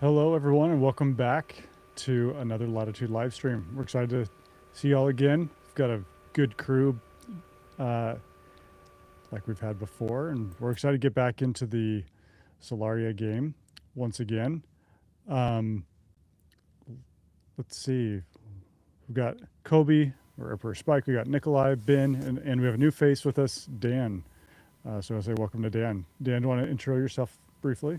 Hello, everyone, and welcome back to another Latitude live stream. We're excited to see y'all again. We've got a good crew uh, like we've had before, and we're excited to get back into the Solaria game once again. Um, let's see. We've got Kobe, or Emperor Spike. We got Nikolai, Ben, and we have a new face with us, Dan. So I'll say welcome to Dan. Dan, do you want to intro yourself briefly?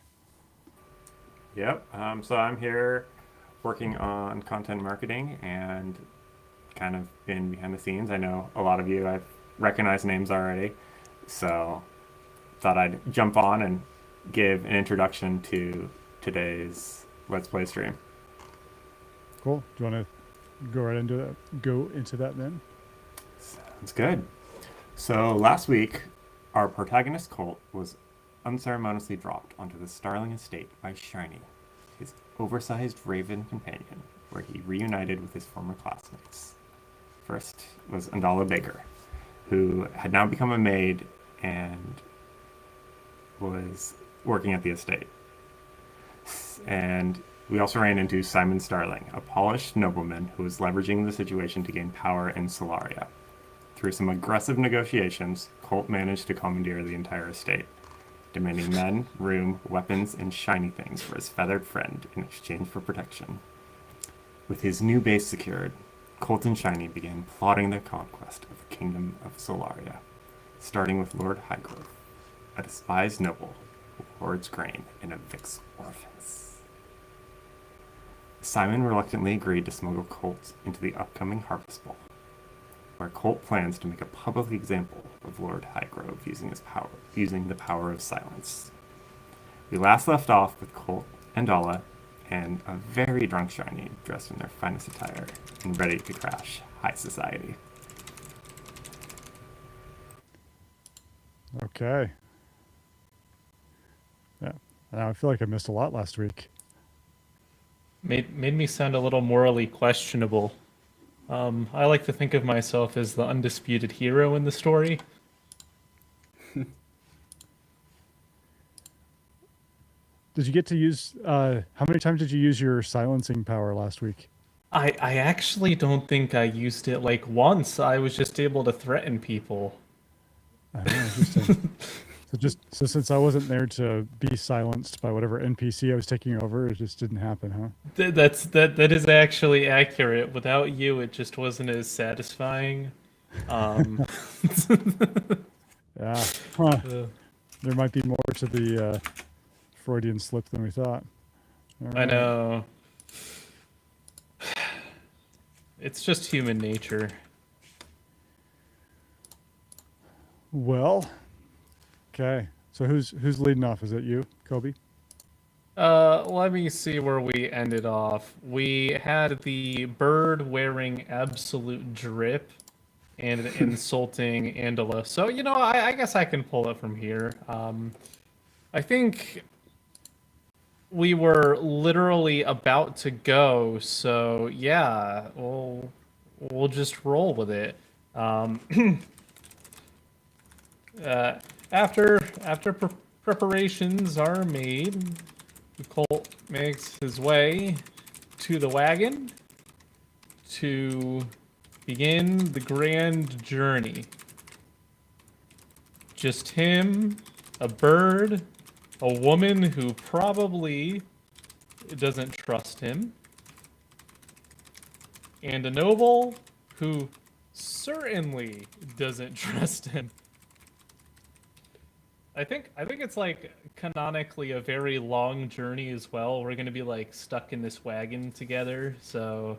Yep. So I'm here working on content marketing and kind of been behind the scenes. I know a lot of you, I've recognized names already. So thought I'd jump on and give an introduction to today's Let's Play stream. Cool. Do you want to go right into that? Go into that then? Sounds good. So last week, our protagonist Kolt was unceremoniously dropped onto the Starling Estate by Shiny, his oversized raven companion, where he reunited with his former classmates. First was Andala Baker, who had now become a maid and was working at the estate. And we also ran into Simon Starling, a polished nobleman who was leveraging the situation to gain power in Solaria. Through some aggressive negotiations, Kolt managed to commandeer the entire estate, demanding men, room, weapons, and shiny things for his feathered friend in exchange for protection. With his new base secured, Kolt and Shiny began plotting their conquest of the Kingdom of Solaria, starting with Lord Highgrove, a despised noble who hoards grain and evicts orphans. Simon reluctantly agreed to smuggle Kolt into the upcoming Harvest Ball, where Kolt plans to make a public example of Lord Highgrove using the power of silence. We last left off with Kolt and Dala and a very drunk Shiny dressed in their finest attire and ready to crash high society. Okay. Yeah. I feel like I missed a lot last week. Made me sound a little morally questionable. I like to think of myself as the undisputed hero in the story. Did you get to use, how many times did you use your silencing power last week? I actually don't think I used it like once. I was just able to threaten people. Oh, interesting. So since I wasn't there to be silenced by whatever NPC I was taking over, it just didn't happen, huh? That is actually accurate. Without you, it just wasn't as satisfying. Um, Yeah. Huh. uh, There might be more to the Freudian slip than we thought. All I right. know. It's just human nature. Well, okay. So who's leading off? Is it you, Kobe? Let me see where we ended off. We had the bird wearing absolute drip and insulting Andala. So, I guess I can pull it from here. I think we were literally about to go, so yeah, we'll just roll with it. Um, after preparations are made, the Colt makes his way to the wagon to begin the grand journey. Just him, a bird, a woman who probably doesn't trust him, and a noble who certainly doesn't trust him. I think it's like canonically a very long journey as well. We're gonna be like stuck in this wagon together, so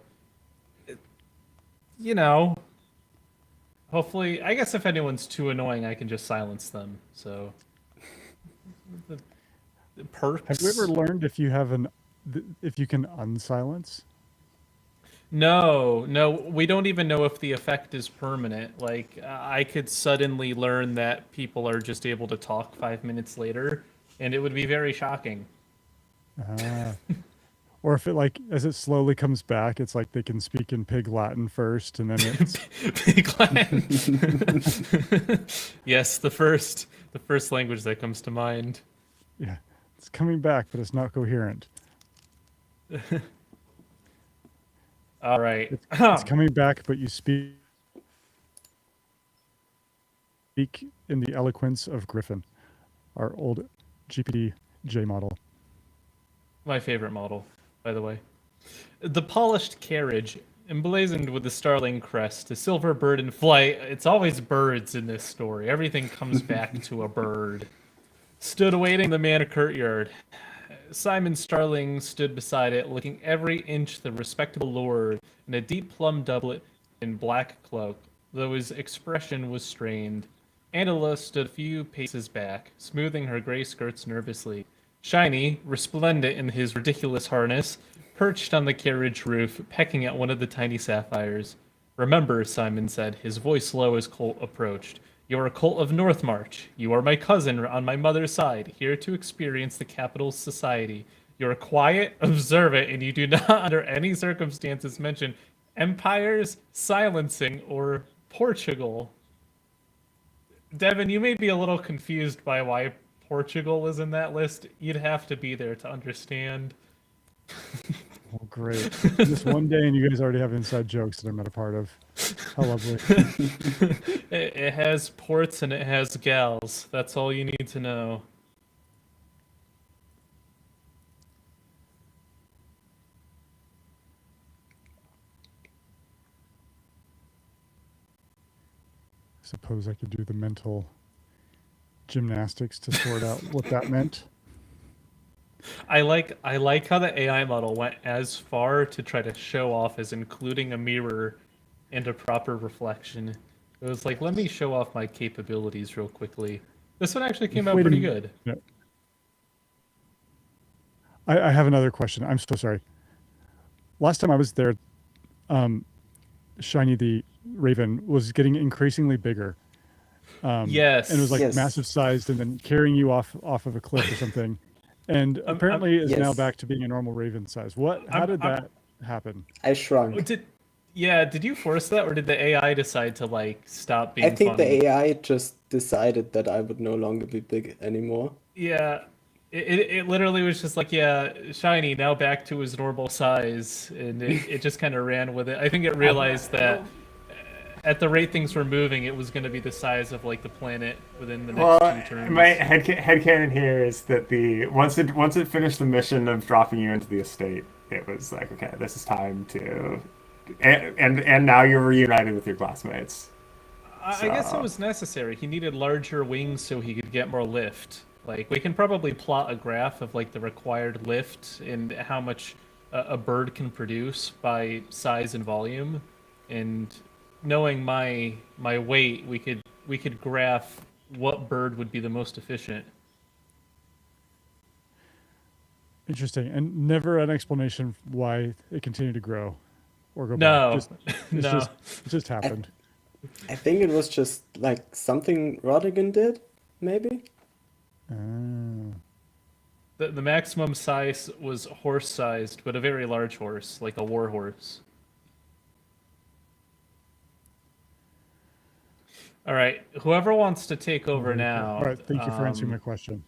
you know, hopefully, I guess if anyone's too annoying, I can just silence them. So the Have you ever perks. learned if you can unsilence? No, no, we don't even know if the effect is permanent. Like, I could suddenly learn that people are just able to talk 5 minutes later, and it would be very shocking. Ah. Or if it like as it slowly comes back, it's like they can speak in Pig Latin first, and then it's Big Clan. Yes, the first language that comes to mind. yeah, it's coming back, but it's not coherent. All right. It's coming back, but you speak in the eloquence of Griffin, our old GPD-J model. My favorite model, by the way. The polished carriage, emblazoned with the Starling crest, a silver bird in flight. It's always birds in this story. Everything comes back to a bird. Stood awaiting the manor courtyard. Simon Starling stood beside it, looking every inch the respectable lord in a deep plum doublet and black cloak, though his expression was strained. Andala stood a few paces back, smoothing her gray skirts nervously. Shiny, resplendent in his ridiculous harness, perched on the carriage roof, pecking at one of the tiny sapphires. Remember, Simon said, his voice low as Kolt approached. You are a Kolt of Northmarch. You are my cousin on my mother's side, here to experience the capital's society. You are quiet, observant, and you do not under any circumstances mention empires, silencing, or Portugal. Devin, you may be a little confused by why Portugal is in that list. You'd have to be there to understand. Oh, great. Just one day and you guys already have inside jokes that I'm not a part of. How lovely. It has ports and it has gals. That's all you need to know. I suppose I could do the mental gymnastics to sort out what that meant. I like how the AI model went as far to try to show off as including a mirror and a proper reflection. It was like, let me show off my capabilities real quickly. This one actually came out Wait a pretty minute. good. Yeah. I have another question. I'm so sorry. Last time I was there, Shiny the Raven was getting increasingly bigger. Yes. And it was like Yes. massive sized and then carrying you off of a cliff or something. And apparently is now Yes. back to being a normal Raven size. How did that happen? I shrunk. Did you force that, or did the AI decide to like stop being I think funny? the AI just decided that I would no longer be big anymore. Yeah, it literally was just like, yeah, Shiny now back to his normal size, and it just kind of ran with it. I think it realized that at the rate things were moving, it was going to be the size of like the planet within the next 2 turns. My headcanon here is that once it finished the mission of dropping you into the estate, it was like, okay, this is time to, and now you're reunited with your classmates. I guess it was necessary. He needed larger wings so he could get more lift. Like, we can probably plot a graph of like the required lift and how much a bird can produce by size and volume, and knowing my weight, we could graph what bird would be the most efficient. Interesting. And never an explanation why it continued to grow or go No. back. No. It just happened. I think it was just like something Rodigan did, maybe? Oh. The maximum size was horse-sized, but a very large horse, like a war horse. All right, whoever wants to take over now. All right. Thank you for answering my question.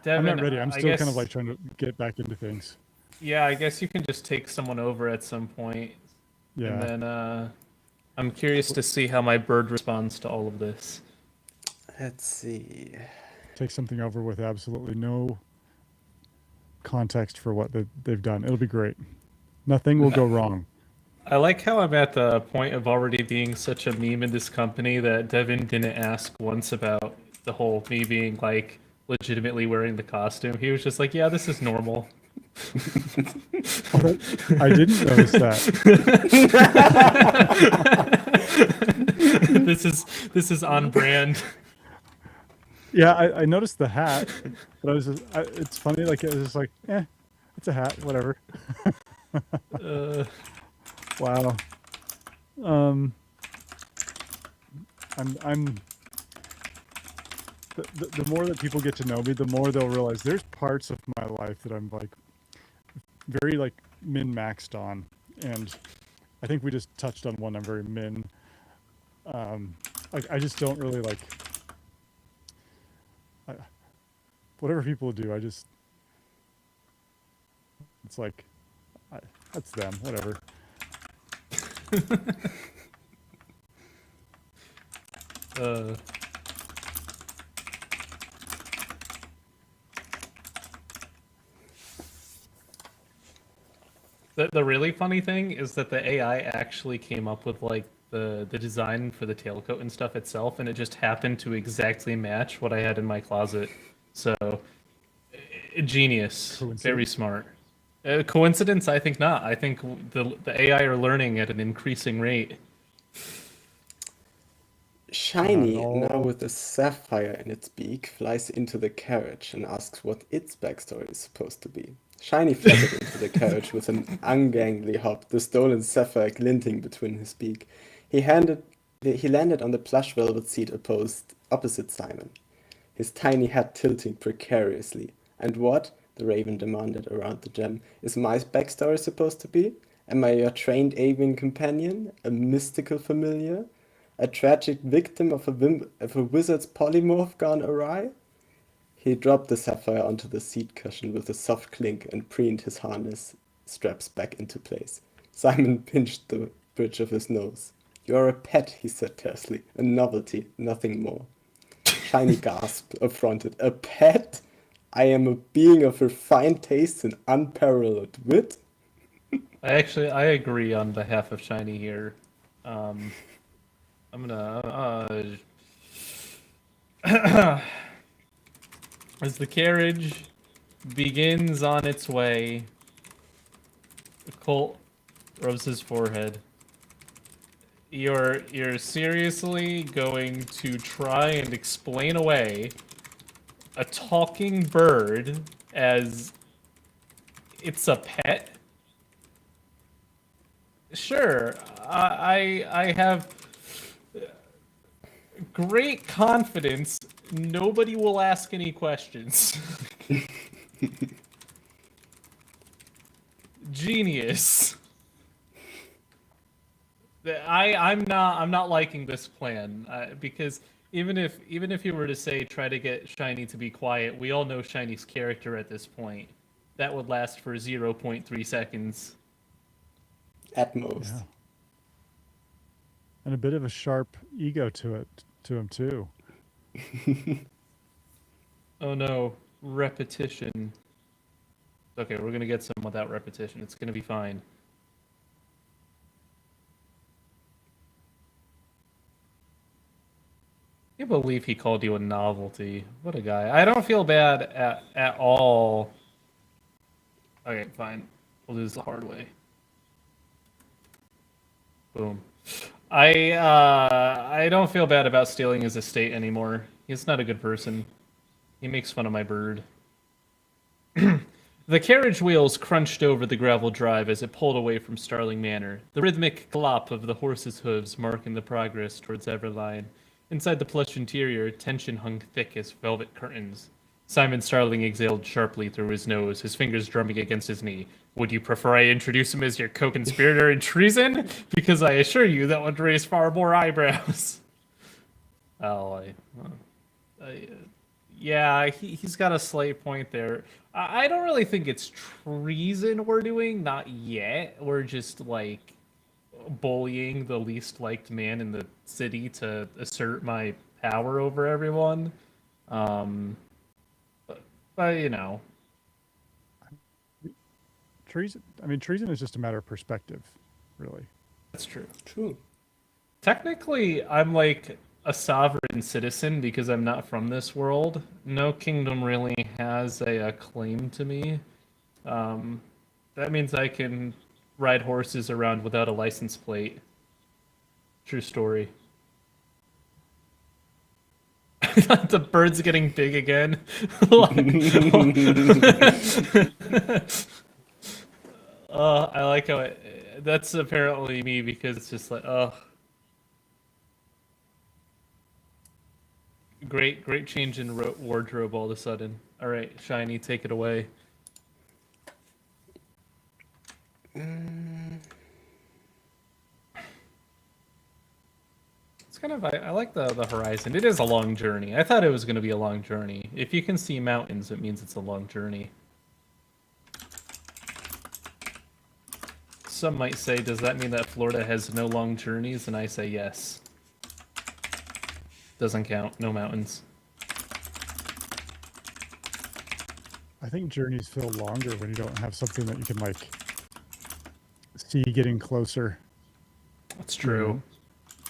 Devin, I'm not ready. I'm I still guess, kind of like trying to get back into things. Yeah, I guess you can just take someone over at some point. Yeah. And then I'm curious to see how my bird responds to all of this. Let's see. Take something over with absolutely no context for what they've done. It'll be great. Nothing will go wrong. I like how I'm at the point of already being such a meme in this company that Devin didn't ask once about the whole me being like legitimately wearing the costume. He was just like, yeah, this is normal. I didn't notice that. This is on brand. Yeah, I noticed the hat, but it's funny. Like it was just like, it's a hat, whatever. Wow. The more that people get to know me, the more they'll realize there's parts of my life that I'm like very like min-maxed on, and I think we just touched on one. I'm very min. I just don't really like whatever people do. I just It's like, that's them, whatever. The really funny thing is that the AI actually came up with like the design for the tailcoat and stuff itself, and it just happened to exactly match what I had in my closet. So, genius, very smart. Coincidence? I think not. I think the AI are learning at an increasing rate. Shiny, now with a sapphire in its beak, flies into the carriage and asks what its backstory is supposed to be. Shiny fluttered into the carriage with an ungainly hop, the stolen sapphire glinting between his beak. He landed on the plush velvet seat opposite Simon, his tiny head tilting precariously. And what, the raven demanded around the gem, is my backstory supposed to be? Am I your trained avian companion? A mystical familiar? A tragic victim of a wizard's polymorph gone awry? He dropped the sapphire onto the seat cushion with a soft clink and preened his harness straps back into place. Simon pinched the bridge of his nose. "You're a pet," he said tersely. "A novelty, nothing more." Shiny gasped, affronted. "A pet? I am a being of refined taste and unparalleled wit." I agree on behalf of Shiny here. I'm gonna as the carriage begins on its way, Kolt rubs his forehead. You're seriously going to try and explain away a talking bird as it's a pet? Sure, I have great confidence nobody will ask any questions. Genius. I'm not liking this plan because even if you were to say try to get Shiny to be quiet, we all know Shiny's character at this point. That would last for 0.3 seconds. At most. Yeah. And a bit of a sharp ego to him too. Oh no, repetition. Okay, we're gonna get some without repetition. It's gonna be fine. I can't believe he called you a novelty. What a guy. I don't feel bad at all. Okay, fine. We'll do this the hard way. Boom. I don't feel bad about stealing his estate anymore. He's not a good person. He makes fun of my bird. The carriage wheels crunched over the gravel drive as it pulled away from Starling Manor, the rhythmic clop of the horse's hooves marking the progress towards Everline. Inside the plush interior, tension hung thick as velvet curtains. Simon Starling exhaled sharply through his nose, his fingers drumming against his knee. Would you prefer I introduce him as your co-conspirator in treason? Because I assure you that would raise far more eyebrows. Oh, yeah, he's got a slight point there. I don't really think it's treason we're doing, not yet. We're just, like, bullying the least liked man in the city to assert my power over everyone. But you know. Treason is just a matter of perspective, really. That's true. True. Technically, I'm like a sovereign citizen because I'm not from this world. No kingdom really has a claim to me. That means I can ride horses around without a license plate. True story. The bird's getting big again. I like how it. That's apparently me because it's just like, great change in wardrobe all of a sudden. All right, Shiny, take it away. It's kind of I like the horizon. It is a long journey. I thought it was going to be a long journey. If you can see mountains, it means it's a long journey. Some might say, does that mean that Florida has no long journeys? And I say yes. Doesn't count. No mountains. I think journeys feel longer when you don't have something that you can like see getting closer. That's true.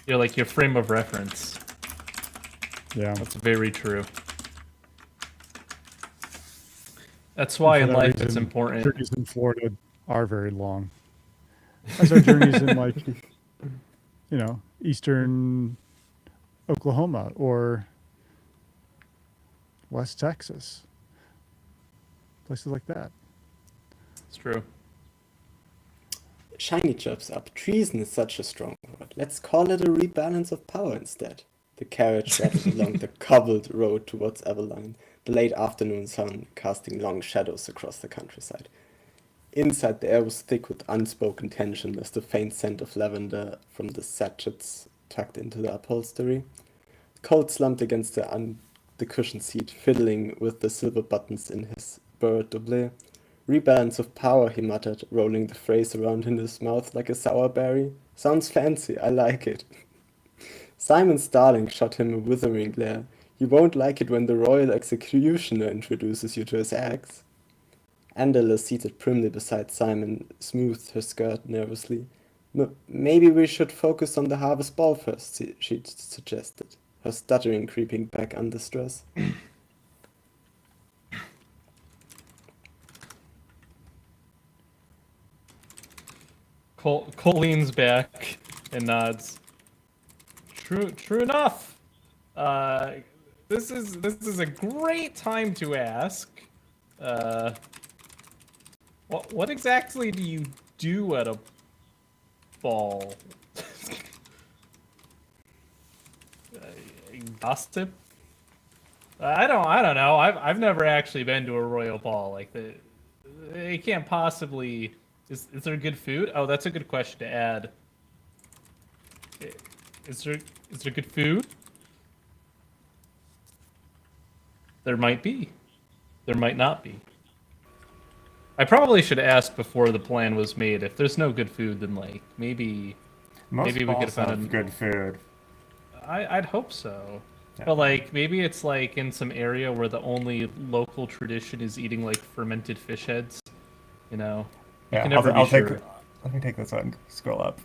You're like your frame of reference. Yeah. That's very true. That's why in life it's important. Journeys in Florida are very long. As our journeys in like, you know, eastern Oklahoma or West Texas. Places like that. It's true. Shiny chirps up. Treason is such a strong word. Let's call it a rebalance of power instead. The carriage rattled along the cobbled road towards Everline, the late afternoon sun casting long shadows across the countryside. Inside, the air was thick with unspoken tension as the faint scent of lavender from the sachets tucked into the upholstery. Kolt slumped against the cushioned seat, fiddling with the silver buttons in his bird doublet. Rebalance of power, he muttered, rolling the phrase around in his mouth like a sour berry. Sounds fancy, I like it. Simon Starling shot him a withering glare. You won't like it when the royal executioner introduces you to his axe. Andala, seated primly beside Simon, smoothed her skirt nervously. Maybe we should focus on the harvest ball first, she suggested, her stuttering creeping back under stress. Cole leans back and nods. True enough. This is a great time to ask. What exactly do you do at a ball? Gossip? I don't know. I've never actually been to a royal ball. Like it can't possibly. Is there good food? Oh, that's a good question to add. Is there good food? There might be. There might not be. I probably should ask before the plan was made. If there's no good food, then like maybe we could have found good food. I'd hope so. Yeah. But like maybe it's like in some area where the only local tradition is eating like fermented fish heads. You know. You can never be sure. Let me take this one. Scroll up.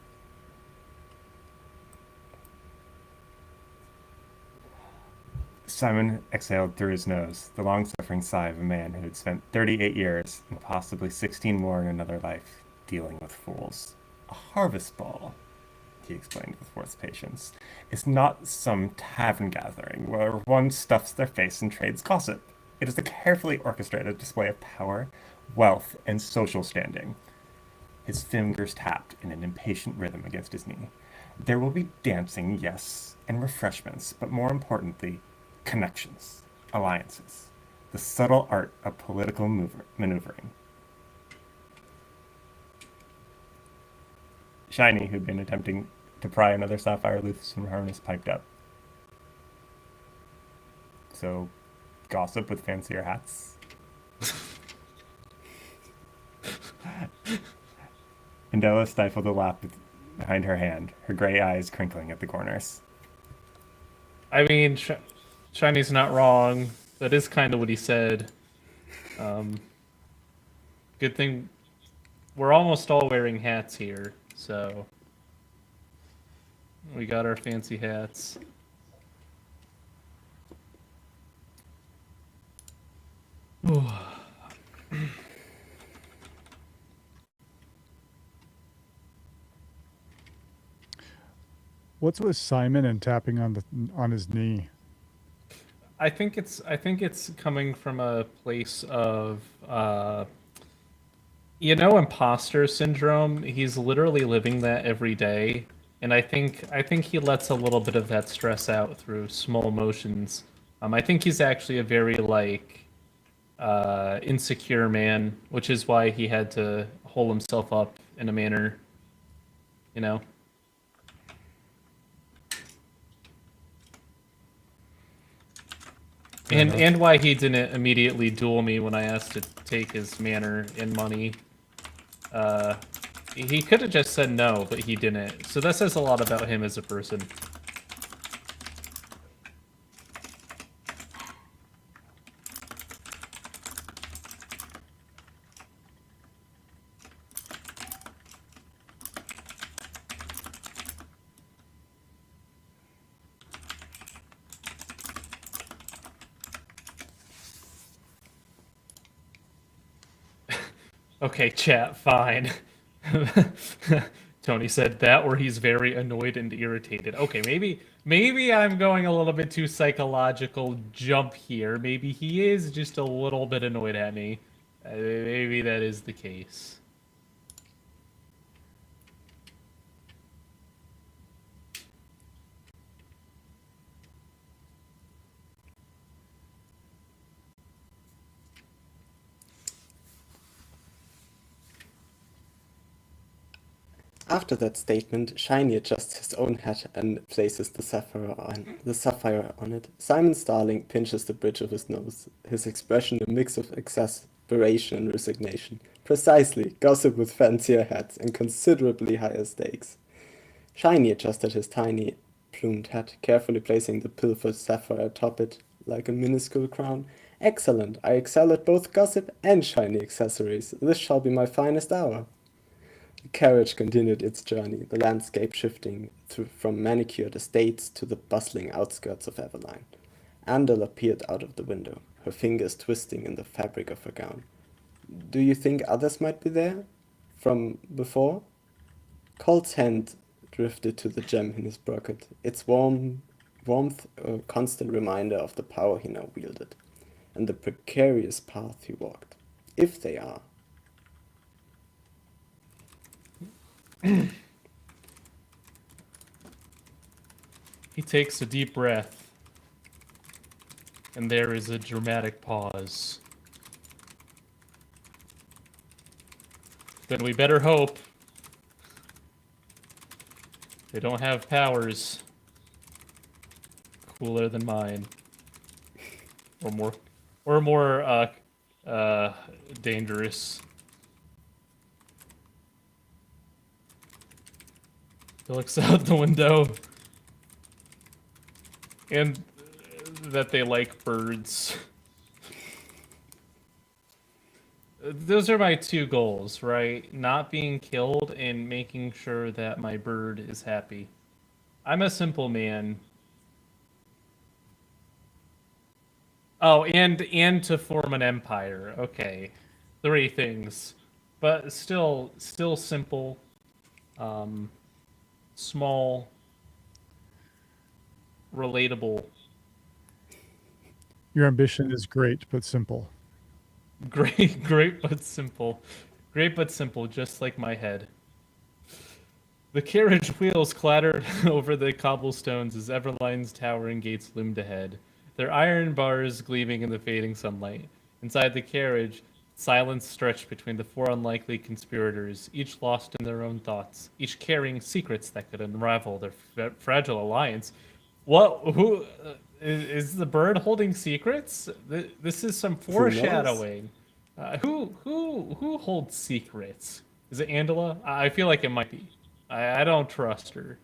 Simon exhaled through his nose, the long-suffering sigh of a man who had spent 38 years, and possibly 16 more in another life, dealing with fools. A harvest ball, he explained with forced patience, is not some tavern gathering where one stuffs their face and trades gossip. It is a carefully orchestrated display of power, wealth, and social standing. His fingers tapped in an impatient rhythm against his knee. There will be dancing, yes, and refreshments, but more importantly, connections, alliances, the subtle art of political maneuvering. Shiny, who'd been attempting to pry another sapphire loose from her harness, piped up. So, gossip with fancier hats? Andala stifled a laugh behind her hand, her gray eyes crinkling at the corners. I mean, Shiny's not wrong. That is kind of what he said. Good thing we're almost all wearing hats here, so we got our fancy hats. What's with Simon and tapping on his knee? I think it's coming from a place of imposter syndrome. He's literally living that every day, and I think he lets a little bit of that stress out through small motions. I think he's actually a very insecure man, which is why he had to hold himself up in a manner, you know. And why he didn't immediately duel me when I asked to take his manor and money. He could have just said no, but he didn't. So that says a lot about him as a person. Okay, chat, fine. Tony said that, or he's very annoyed and irritated. Okay, maybe I'm going a little bit too psychological jump here. Maybe he is just a little bit annoyed at me. Maybe that is the case. After that statement, Shiny adjusts his own hat and places the sapphire on it. Simon Starling pinches the bridge of his nose, his expression a mix of exasperation and resignation. Precisely, gossip with fancier hats and considerably higher stakes. Shiny adjusted his tiny, plumed hat, carefully placing the pilfered sapphire atop it like a minuscule crown. Excellent, I excel at both gossip and shiny accessories. This shall be my finest hour. The carriage continued its journey, the landscape shifting from manicured estates to the bustling outskirts of Everline. Andala peered out of the window, her fingers twisting in the fabric of her gown. Do you think others might be there? From before? Kolt's hand drifted to the gem in his bracket, its warmth a constant reminder of the power he now wielded, and the precarious path he walked. If they are. He takes a deep breath, and there is a dramatic pause. Then we better hope they don't have powers cooler than mine, or more dangerous. He looks out the window, and that they like birds. Those are my two goals, right? Not being killed and making sure that my bird is happy. I'm a simple man. Oh, and to form an empire. Okay. 3 things. But still simple. Small, relatable. Your ambition is great, but simple. Great, but simple. Great, but simple, just like my head. The carriage wheels clattered over the cobblestones as Everline's towering gates loomed ahead, their iron bars gleaming in the fading sunlight. Inside the carriage, silence stretched between the 4 unlikely conspirators, each lost in their own thoughts, each carrying secrets that could unravel their fragile alliance. Who is the bird holding secrets? This is some foreshadowing. Who holds secrets? Is it Andala? I feel like it might be. I don't trust her.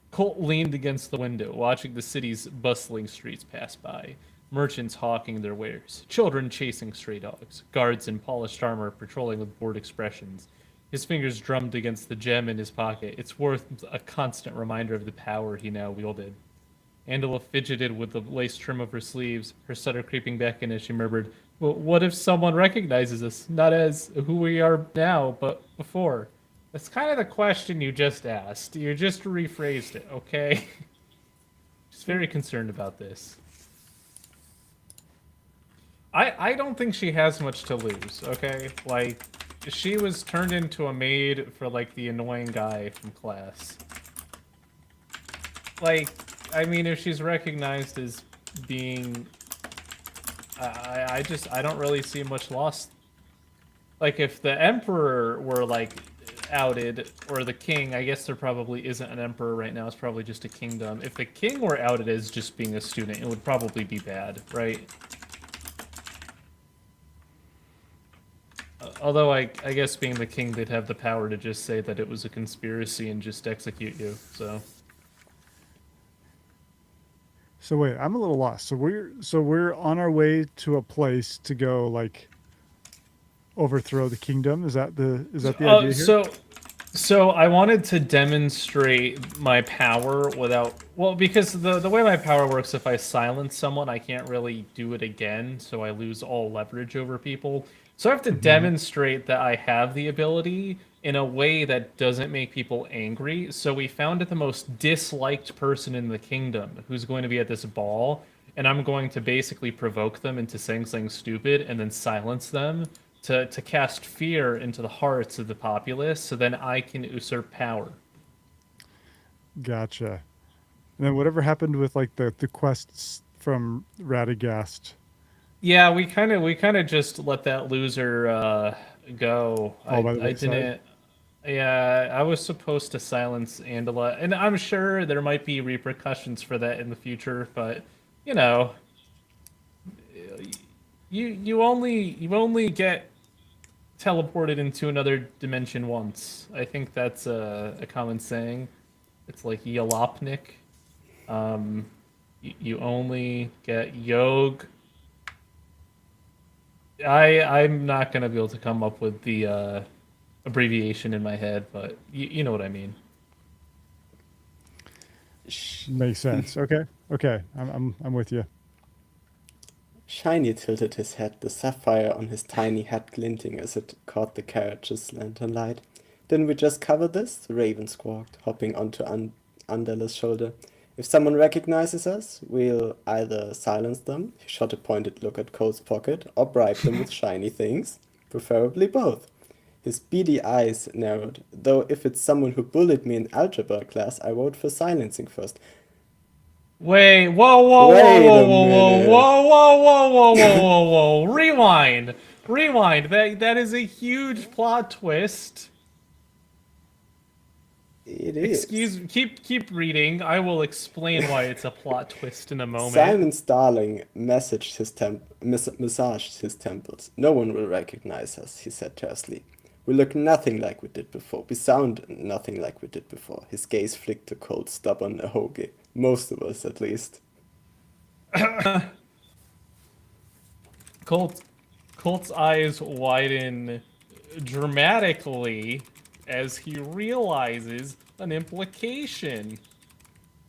Kolt leaned against the window, watching the city's bustling streets pass by. Merchants hawking their wares, children chasing stray dogs, guards in polished armor patrolling with bored expressions. His fingers drummed against the gem in his pocket, its worth a constant reminder of the power he now wielded. Andala fidgeted with the lace trim of her sleeves, her stutter creeping back in as she murmured, "Well, what if someone recognizes us, not as who we are now, but before?" That's kind of the question you just asked. You just rephrased it, okay? Just very concerned about this. I don't think she has much to lose, okay? Like, she was turned into a maid for, like, the annoying guy from class. Like, I mean, if she's recognized as being... I don't really see much loss. Like, if the Emperor were, like, outed, or the King, I guess there probably isn't an Emperor right now, it's probably just a kingdom. If the King were outed as just being a student, it would probably be bad, right? Although I guess being the king, they'd have the power to just say that it was a conspiracy and just execute you. So wait, I'm a little lost. So we're on our way to a place to go like overthrow the kingdom. Is that the idea here? So I wanted to demonstrate my power without, well, because the way my power works, if I silence someone, I can't really do it again, so I lose all leverage over people. So I have to demonstrate that I have the ability in a way that doesn't make people angry. So we found the most disliked person in the kingdom who's going to be at this ball, and I'm going to basically provoke them into saying something stupid and then silence them to cast fear into the hearts of the populace, so then I can usurp power. Gotcha. And then whatever happened with like the quests from Radagast? Yeah, we kind of just let that loser go. By the I wayside? didn't. Yeah, I was supposed to silence Andala, and I'm sure there might be repercussions for that in the future. But you know, you only get teleported into another dimension once. I think that's a common saying. It's like Yalopnik. You only get Yog. I'm not gonna be able to come up with the abbreviation in my head, but you know what I mean. Makes sense. Okay. I'm with you. Shiny tilted his head, the sapphire on his tiny head glinting as it caught the carriage's lantern light. Didn't we just cover this? The raven squawked, hopping onto Andala's shoulder. If someone recognizes us, we'll either silence them, he shot a pointed look at Colt's pocket, or bribe them with shiny things. Preferably both. His beady eyes narrowed. Though if it's someone who bullied me in algebra class, I vote for silencing first. Wait, whoa, Wait a minute. whoa. Rewind. That is a huge plot twist. It is. Excuse me, keep reading. I will explain why it's a plot twist in a moment. Simon Starling massaged his temples. No one will recognize us, he said tersely. We look nothing like we did before. We sound nothing like we did before. His gaze flicked to Colt's stubborn ahoge. Most of us, at least. Colt's eyes widen dramatically as he realizes an implication.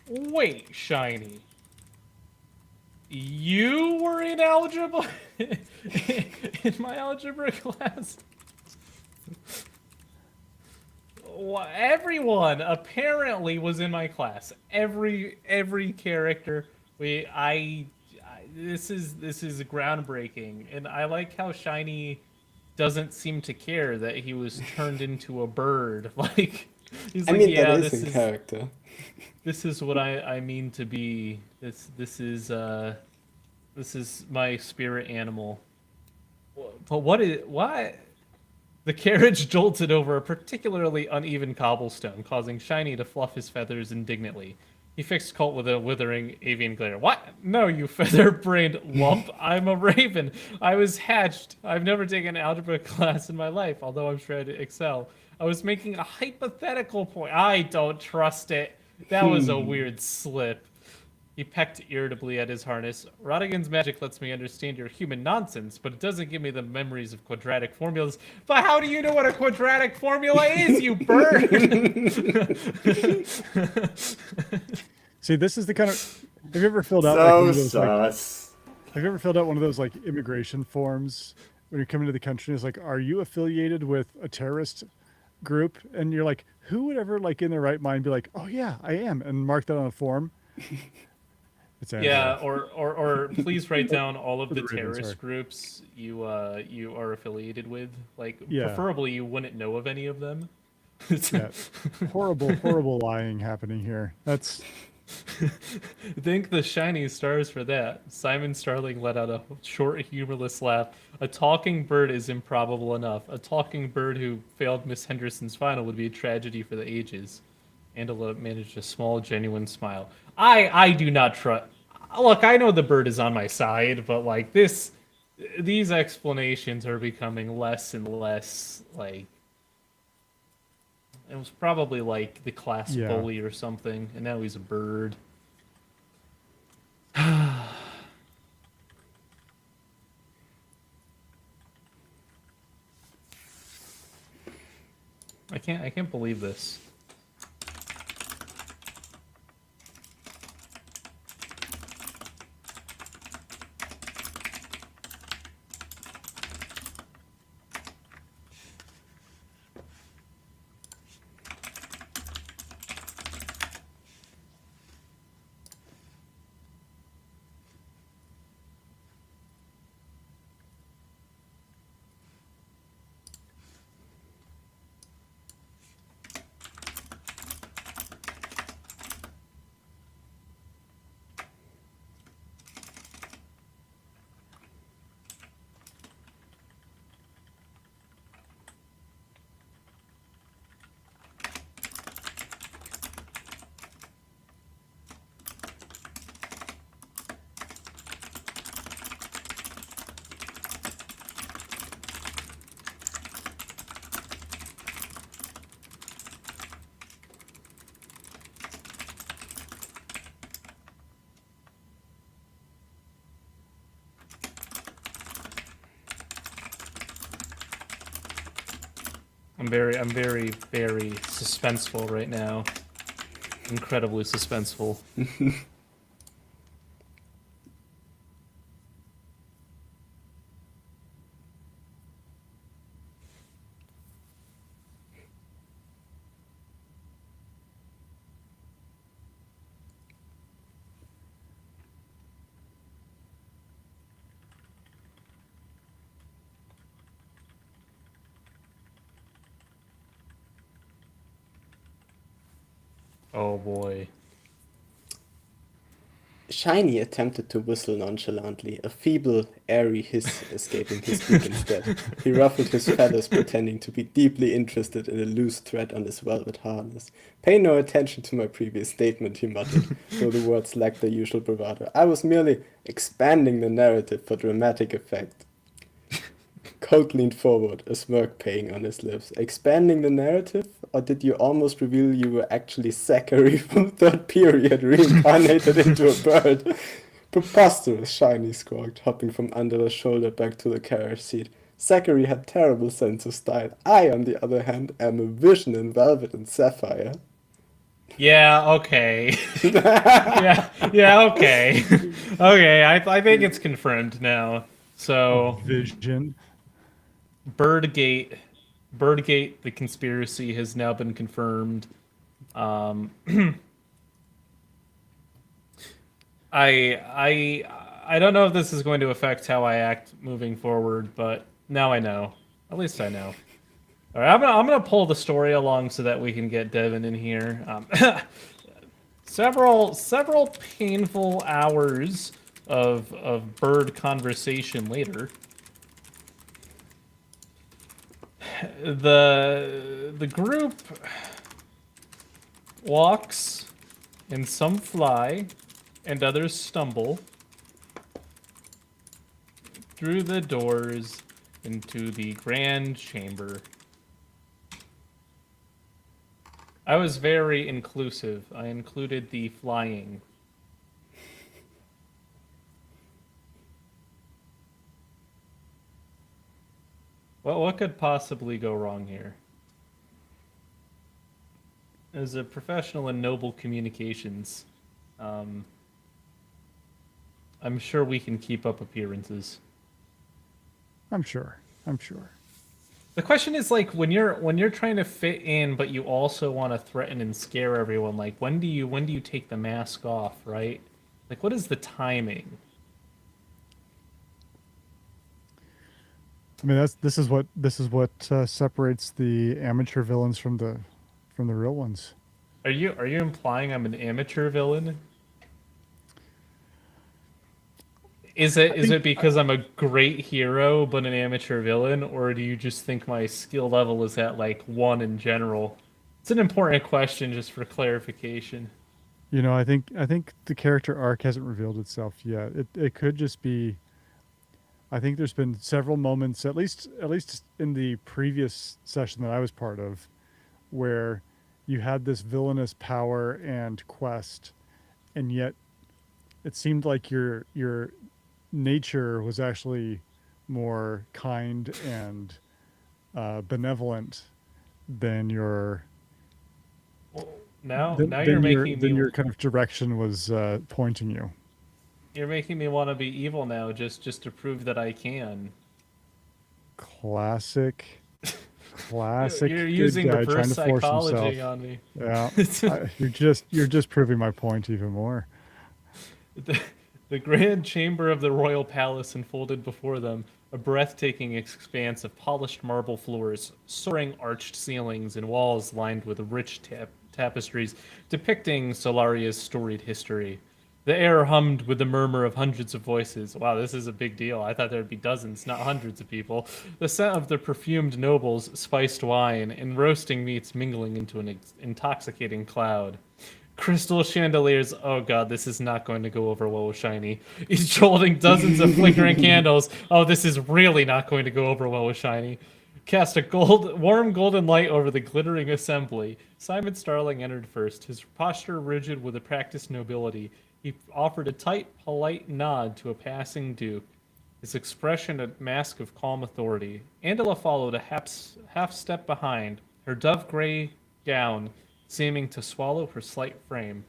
Wait, Shiny. You were in algebra? In my algebra class? Everyone apparently was in my class. Every character. This is groundbreaking, and I like how Shiny doesn't seem to care that he was turned into a bird. Like he's like, yeah, that is in character. This is what I mean to be. This is my spirit animal. But what? The carriage jolted over a particularly uneven cobblestone, causing Shiny to fluff his feathers indignantly. He fixed Kolt with a withering avian glare. What? No, you feather-brained lump. I'm a raven. I was hatched. I've never taken an algebra class in my life, although I'm sure I'd excel. I was making a hypothetical point. I don't trust it. That was a weird slip. He pecked irritably at his harness. Rodigan's magic lets me understand your human nonsense, but it doesn't give me the memories of quadratic formulas. But how do you know what a quadratic formula is, you bird? See, this is the kind of. Have you ever filled out So one of those? sus. Have you ever filled out one of those like immigration forms when you're coming to the country? It's like, are you affiliated with a terrorist group? And you're like, who would ever like in their right mind be like, oh yeah, I am, and mark that on a form? Yeah, or please write down all of the Raven, terrorist sorry. groups you are affiliated with. Like, Yeah. preferably you wouldn't know of any of them. Yeah. Horrible lying happening here. That's Thank the shiny stars for that. Simon Starling let out a short, humorless laugh. A talking bird is improbable enough. A talking bird who failed Miss Henderson's final would be a tragedy for the ages. Andala managed a small, genuine smile. I do not trust. Look, I know the bird is on my side, but like this these explanations are becoming less and less like it was probably like the class Yeah. bully or something, and now he's a bird. I can't believe this. I'm very, very suspenseful right now. Incredibly suspenseful. Oh boy. Shiny attempted to whistle nonchalantly, a feeble, airy hiss escaping his beak instead. He ruffled his feathers, pretending to be deeply interested in a loose thread on his velvet harness. Pay no attention to my previous statement, he muttered, though the words lacked their usual bravado. I was merely expanding the narrative for dramatic effect. Kolt leaned forward, a smirk playing on his lips. Expanding the narrative? Or did you almost reveal you were actually Zachary from third period reincarnated into a bird? Preposterous, Shiny squawked, hopping from Andala's shoulder back to the carriage seat. Zachary had terrible sense of style. I, on the other hand, am a vision in velvet and sapphire. Yeah, okay. yeah, okay. Okay, I think it's confirmed now. So Vision. Birdgate, the conspiracy has now been confirmed. I don't know if this is going to affect how I act moving forward, but now I know. At least I know. All right, I'm gonna pull the story along so that we can get Devin in here. Several painful hours of bird conversation later. The group walks, and some fly, and others stumble through the doors into the grand chamber. I was very inclusive. I included the flying. Well, what could possibly go wrong here? As a professional in noble communications, I'm sure we can keep up appearances. I'm sure. The question is like when you're trying to fit in, but you also want to threaten and scare everyone. Like when do you take the mask off, right? Like what is the timing? I mean, this is what separates the amateur villains from the real ones. Are you implying I'm an amateur villain? Is it because I'm a great hero but an amateur villain, or do you just think my skill level is at like 1 in general? It's an important question just for clarification. You know, I think the character arc hasn't revealed itself yet. It could just be I think there's been several moments, at least in the previous session that I was part of, where you had this villainous power and quest, and yet it seemed like your nature was actually more kind and benevolent than your Well, now than, now than you're your making than me your kind of direction was pointing you. want to be evil now just to prove that I can. Classic You're good using guy reverse trying to force himself. psychology on me. Yeah, you're just proving my point even more. The grand chamber of the royal palace unfolded before them, a breathtaking expanse of polished marble floors, soaring arched ceilings, and walls lined with rich tapestries depicting Solaria's storied history. The air hummed with the murmur of hundreds of voices. Wow, this is a big deal. I thought there'd be dozens, not hundreds of people. The scent of the perfumed nobles, spiced wine, and roasting meats mingling into an intoxicating cloud. Crystal chandeliers. Oh god, this is not going to go over well with Shiny. He's holding dozens of flickering candles. Oh, this is really not going to go over well with Shiny. Cast a warm golden light over the glittering assembly. Simon Starling entered first, his posture rigid with a practiced nobility. He offered a tight, polite nod to a passing duke, his expression a mask of calm authority. Andala followed a half step behind, her dove gray gown seeming to swallow her slight frame.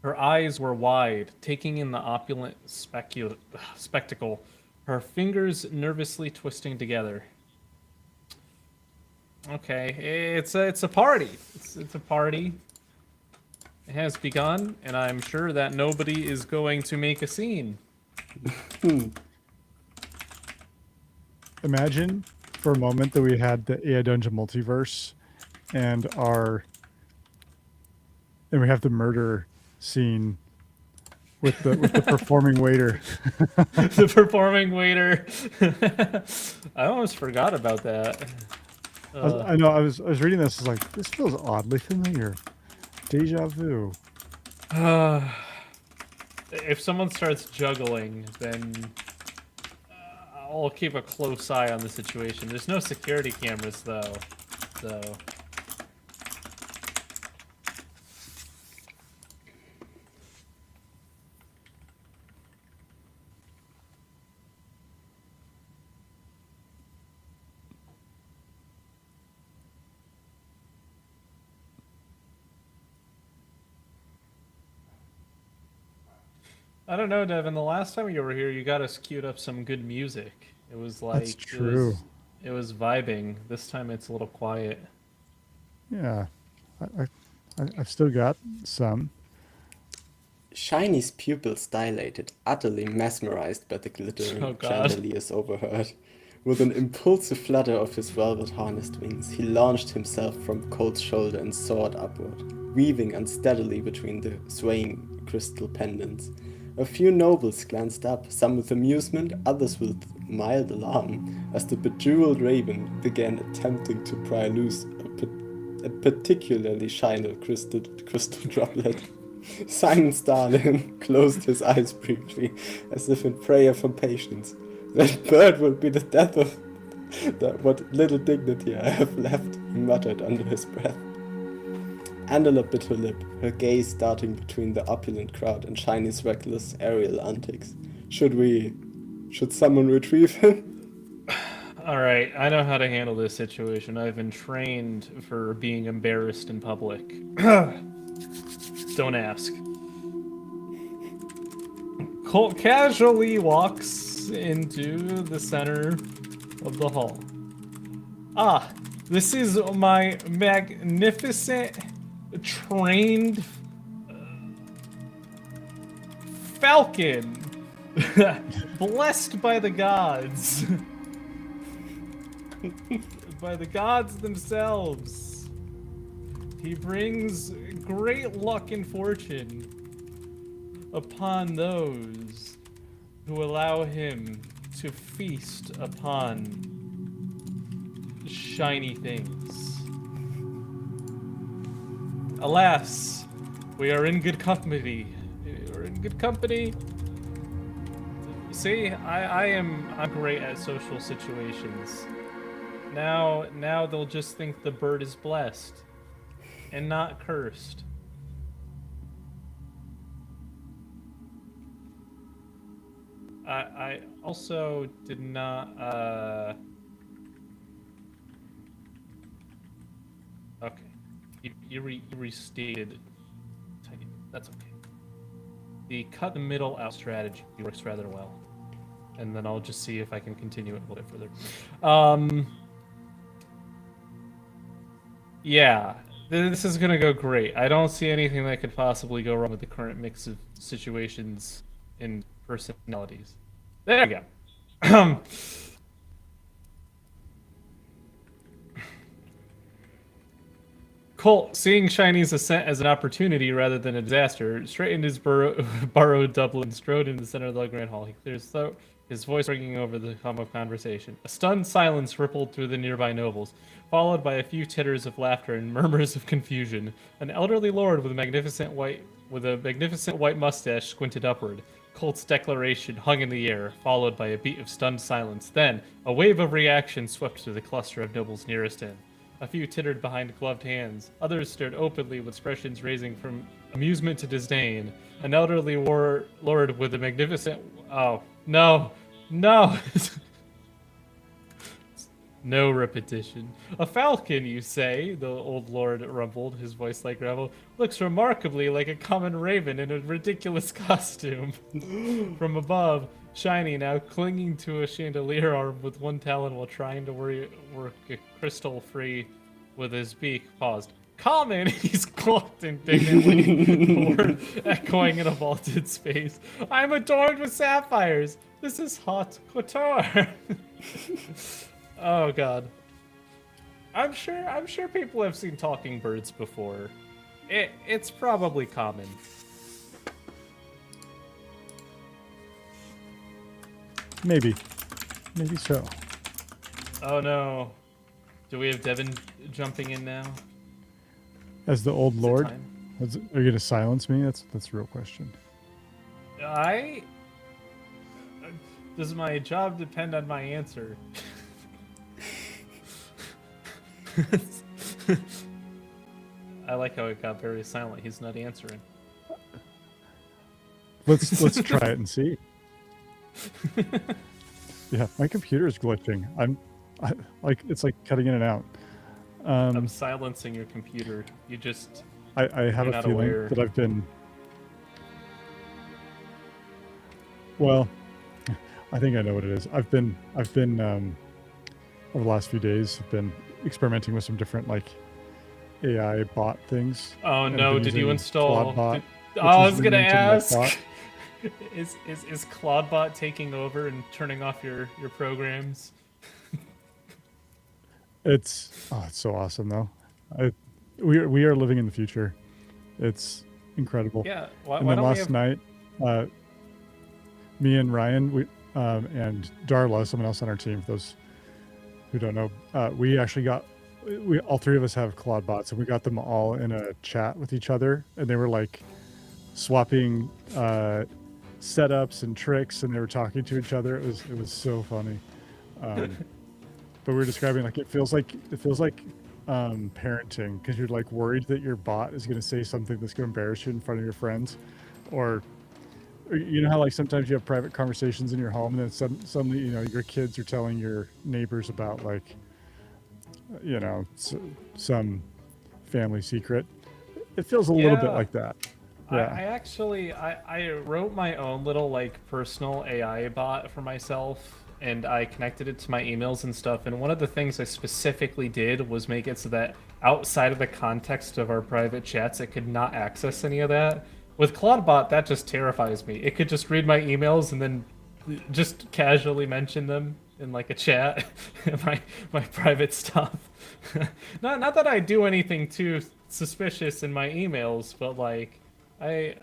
Her eyes were wide, taking in the opulent spectacle, her fingers nervously twisting together. Okay, it's a party. It's a party. It has begun, and I'm sure that nobody is going to make a scene. Imagine for a moment that we had the AI Dungeon multiverse and we have the murder scene with the performing waiter. The performing waiter. I almost forgot about that. I know. I was reading this. I was like, this feels oddly familiar. Deja vu. If someone starts juggling, then I'll keep a close eye on the situation. There's no security cameras though, so. I don't know, Devin. The last time you were here, you got us queued up some good music. It was like That's true. It was vibing. This time it's a little quiet. Yeah, I've still got some. Shiny's pupils dilated, utterly mesmerized by the glittering Oh, God. chandeliers overhead. With an impulsive flutter of his velvet harnessed wings, he launched himself from Kolt's shoulder and soared upward, weaving unsteadily between the swaying crystal pendants. A few nobles glanced up, some with amusement, others with mild alarm, as the bejeweled raven began attempting to pry loose a particularly shiny crystal droplet. Simon Starling closed his eyes briefly, as if in prayer for patience. That bird will be the death of what little dignity I have left, he muttered under his breath. Andala bit her lip, her gaze darting between the opulent crowd and Shiny's reckless aerial antics. Should someone retrieve him? Alright, I know how to handle this situation. I've been trained for being embarrassed in public. Don't ask. Kolt casually walks into the center of the hall. Ah, this is my magnificent, trained falcon. Blessed by the gods. By the gods themselves. He brings great luck and fortune upon those who allow him to feast upon shiny things. Alas, we are in good company. We're in good company. See, I'm great at social situations. Now they'll just think the bird is blessed and not cursed. I also did not okay. You restated. That's okay. The cut the middle out strategy works rather well. And then I'll just see if I can continue it a little bit further. Yeah, this is gonna go great. I don't see anything that could possibly go wrong with the current mix of situations and personalities. There we go. Kolt, seeing Shiny's ascent as an opportunity rather than a disaster, straightened his borrowed doublet and strode into the center of the grand hall. He cleared his throat, his voice ringing over the hum of conversation. A stunned silence rippled through the nearby nobles, followed by a few titters of laughter and murmurs of confusion. An elderly lord with a magnificent white mustache squinted upward. Kolt's declaration hung in the air, followed by a beat of stunned silence. Then, a wave of reaction swept through the cluster of nobles nearest him. A few tittered behind gloved hands. Others stared openly with expressions ranging from amusement to disdain. An elderly lord with a magnificent... Oh, no. No! No repetition. A falcon, you say? The old lord rumbled, his voice like gravel. Looks remarkably like a common raven in a ridiculous costume. From above, Shiny, now clinging to a chandelier arm with one talon while trying to work a crystal free with his beak, paused. Common! He's clocked indignantly, word echoing in a vaulted space. I'm adorned with sapphires! This is haute couture! Oh god. I'm sure people have seen talking birds before. It's probably common. Maybe so. Oh no. Do we have Devin jumping in now? As the old Is it lord, time? are you gonna silence me? That's a real question. Does my job depend on my answer? I like how it got very silent. He's not answering. Let's try it and see. Yeah, my computer is glitching. It's like cutting in and out. I'm silencing your computer. I have you're a not feeling aware. that I've been. Well, I think I know what it is. I've been over the last few days, I've been experimenting with some different like AI bot things. Oh and I've no! been Did you using install? Claudebot, which I is was the gonna Internet ask. bot. Is Claudebot taking over and turning off your programs? It's so awesome though. We are living in the future. It's incredible. Yeah. Why And then don't we last have? night, me and Ryan, and Darla, someone else on our team, for those who don't know, we actually all three of us have Claude bots, and we got them all in a chat with each other, and they were like swapping setups and tricks, and they were talking to each other. It was so funny. But we were describing like it feels like parenting, because you're like worried that your bot is going to say something that's going to embarrass you in front of your friends, or you know how like sometimes you have private conversations in your home, and then suddenly your kids are telling your neighbors about like some family secret. It feels a little bit Yeah. like that. Yeah. I actually wrote my own little like personal AI bot for myself, and I connected it to my emails and stuff. And one of the things I specifically did was make it so that outside of the context of our private chats, it could not access any of that. With Claudebot, that just terrifies me. It could just read my emails and then just casually mention them in like a chat, my private stuff. Not that I do anything too suspicious in my emails, but like I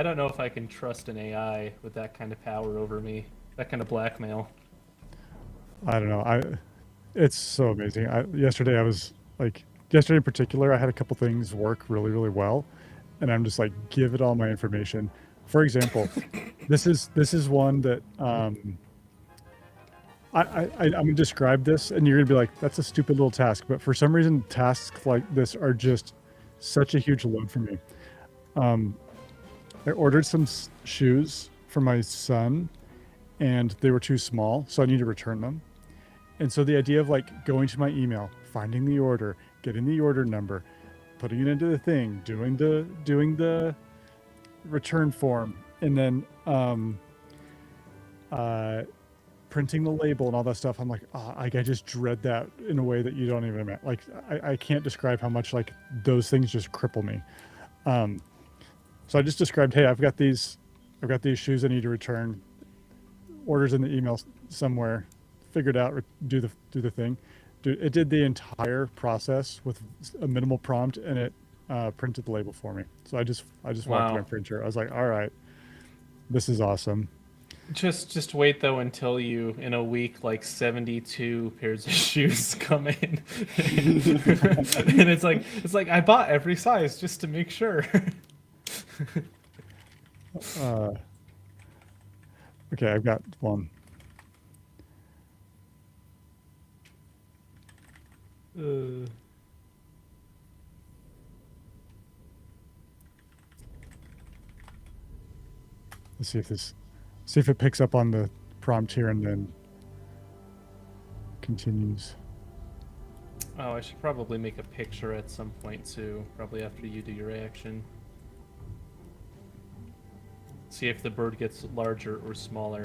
don't know if I can trust an AI with that kind of power over me, that kind of blackmail. I don't know. It's so amazing. Yesterday in particular, I had a couple things work really, really well, and I'm just like, give it all my information, for example, this is one that I'm gonna describe this, and you're gonna be like, "That's a stupid little task," but for some reason, tasks like this are just such a huge load for me. I ordered some shoes for my son, and they were too small, so I need to return them. And so the idea of like going to my email, finding the order, getting the order number, putting it into the thing, doing the return form, and then printing the label and all that stuff. I'm like, I just dread that in a way that you don't even imagine. Like, I can't describe how much like those things just cripple me. So I just described, hey, I've got these shoes I need to return. Orders in the email somewhere. Figured out, do the thing. It did the entire process with a minimal prompt, and it printed the label for me. So I just walked to my printer. I was like, all right, this is awesome. Just wait though until you in a week like 72 pairs of shoes come in, and it's like I bought every size just to make sure. Okay, I've got one. Let's see if it picks up on the prompt here and then continues. Oh, I should probably make a picture at some point too, probably after you do your action. See if the bird gets larger or smaller.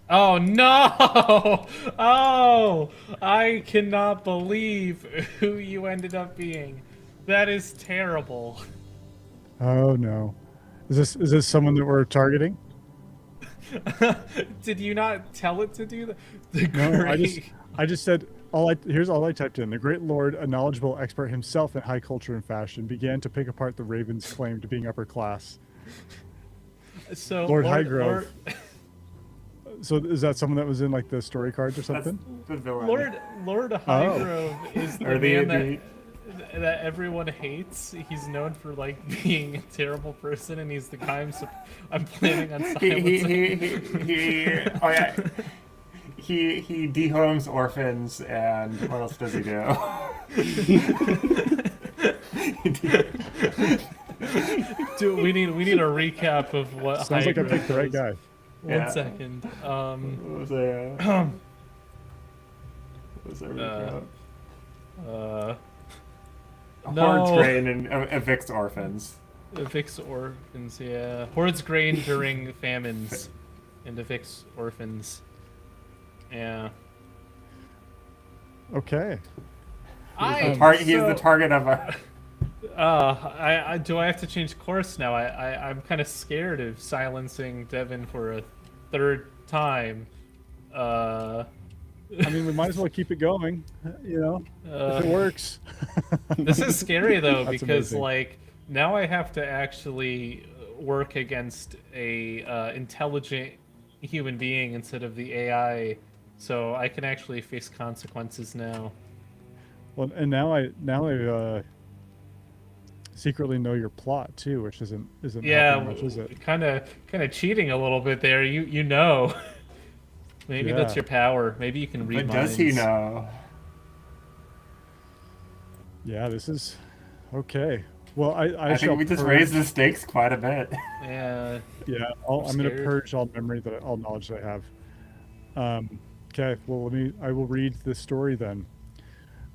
Oh no! Oh, I cannot believe who you ended up being. That is terrible. Oh no. Is this someone that we're targeting? Did you not tell it to do that? No, I just said here's all I typed in. The great lord, a knowledgeable expert himself in high culture and fashion, began to pick apart the raven's claim to being upper class. So Lord Highgrove. So is that someone that was in like the story cards or something? That's the villain. Lord Highgrove is the man that everyone hates. He's known for like being a terrible person, and he's the guy I'm planning on silencing. He dehomes orphans, and what else does he do? Dude, we need a recap of what. Sounds like I picked the right guy. One second. What was there recap? Hordes grain and evicts orphans. Evicts orphans, yeah. Hordes grain during famines and evicts orphans. Yeah. Okay. He's the target of a... do I have to change course now? I'm kind of scared of silencing Devin for a third time. I mean, we might as well keep it going, you know, if it works. This is scary though, because amazing. like now I have to actually work against a intelligent human being instead of the AI, so I can actually face consequences now. Well, and now I secretly know your plot too, which isn't helping much, is it? Kind of cheating a little bit there. You know. Maybe that's your power. Maybe you can read minds. But does he know? Yeah, this is okay. Well, I think we just raised the stakes quite a bit. Yeah. Yeah, I'm going to purge all memory all knowledge that I have. Okay, well I will read the story then.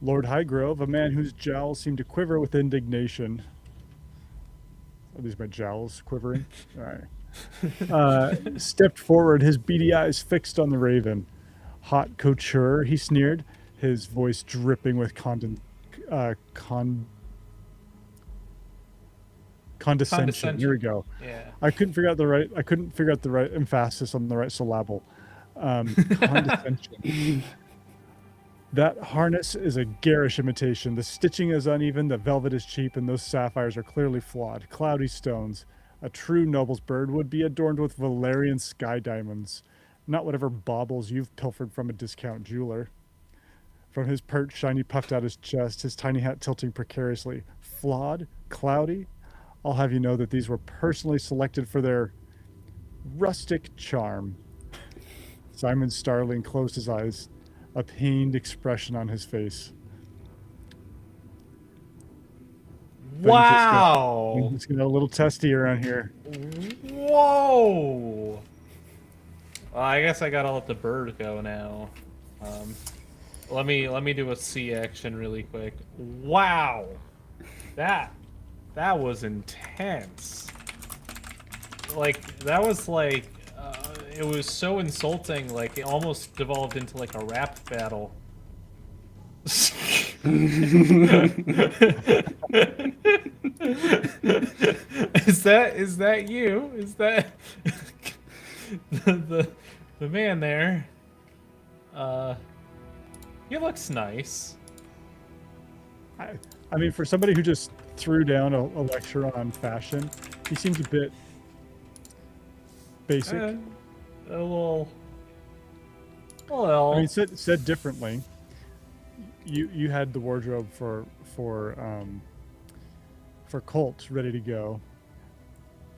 Lord Highgrove, a man whose jowls seemed to quiver with indignation. Are these my jowls quivering? All right. Stepped forward, his beady eyes fixed on the raven. Hot couture, he sneered, his voice dripping with condescension. Here we go. Yeah. I couldn't figure out the right emphasis on the right syllable. Condescension. That harness is a garish imitation. The stitching is uneven, the velvet is cheap, and those sapphires are clearly flawed. Cloudy stones. A true noble's bird would be adorned with Valerian sky diamonds, not whatever baubles you've pilfered from a discount jeweler. From his perch, Shiny puffed out his chest, his tiny hat tilting precariously. Flawed, cloudy. I'll have you know that these were personally selected for their rustic charm. Simon Starling closed his eyes, a pained expression on his face. Wow! It's getting a little testy around here. Whoa! Well, I guess I gotta let the bird go now. Let me do a C action really quick. Wow, that was intense. Like that was like it was so insulting. Like it almost devolved into like a rap battle. Is that you? Is that the man there? He looks nice. I mean, for somebody who just threw down a lecture on fashion, he seems a bit basic. A little. Well, I mean, said differently, you had the wardrobe for Kolt ready to go.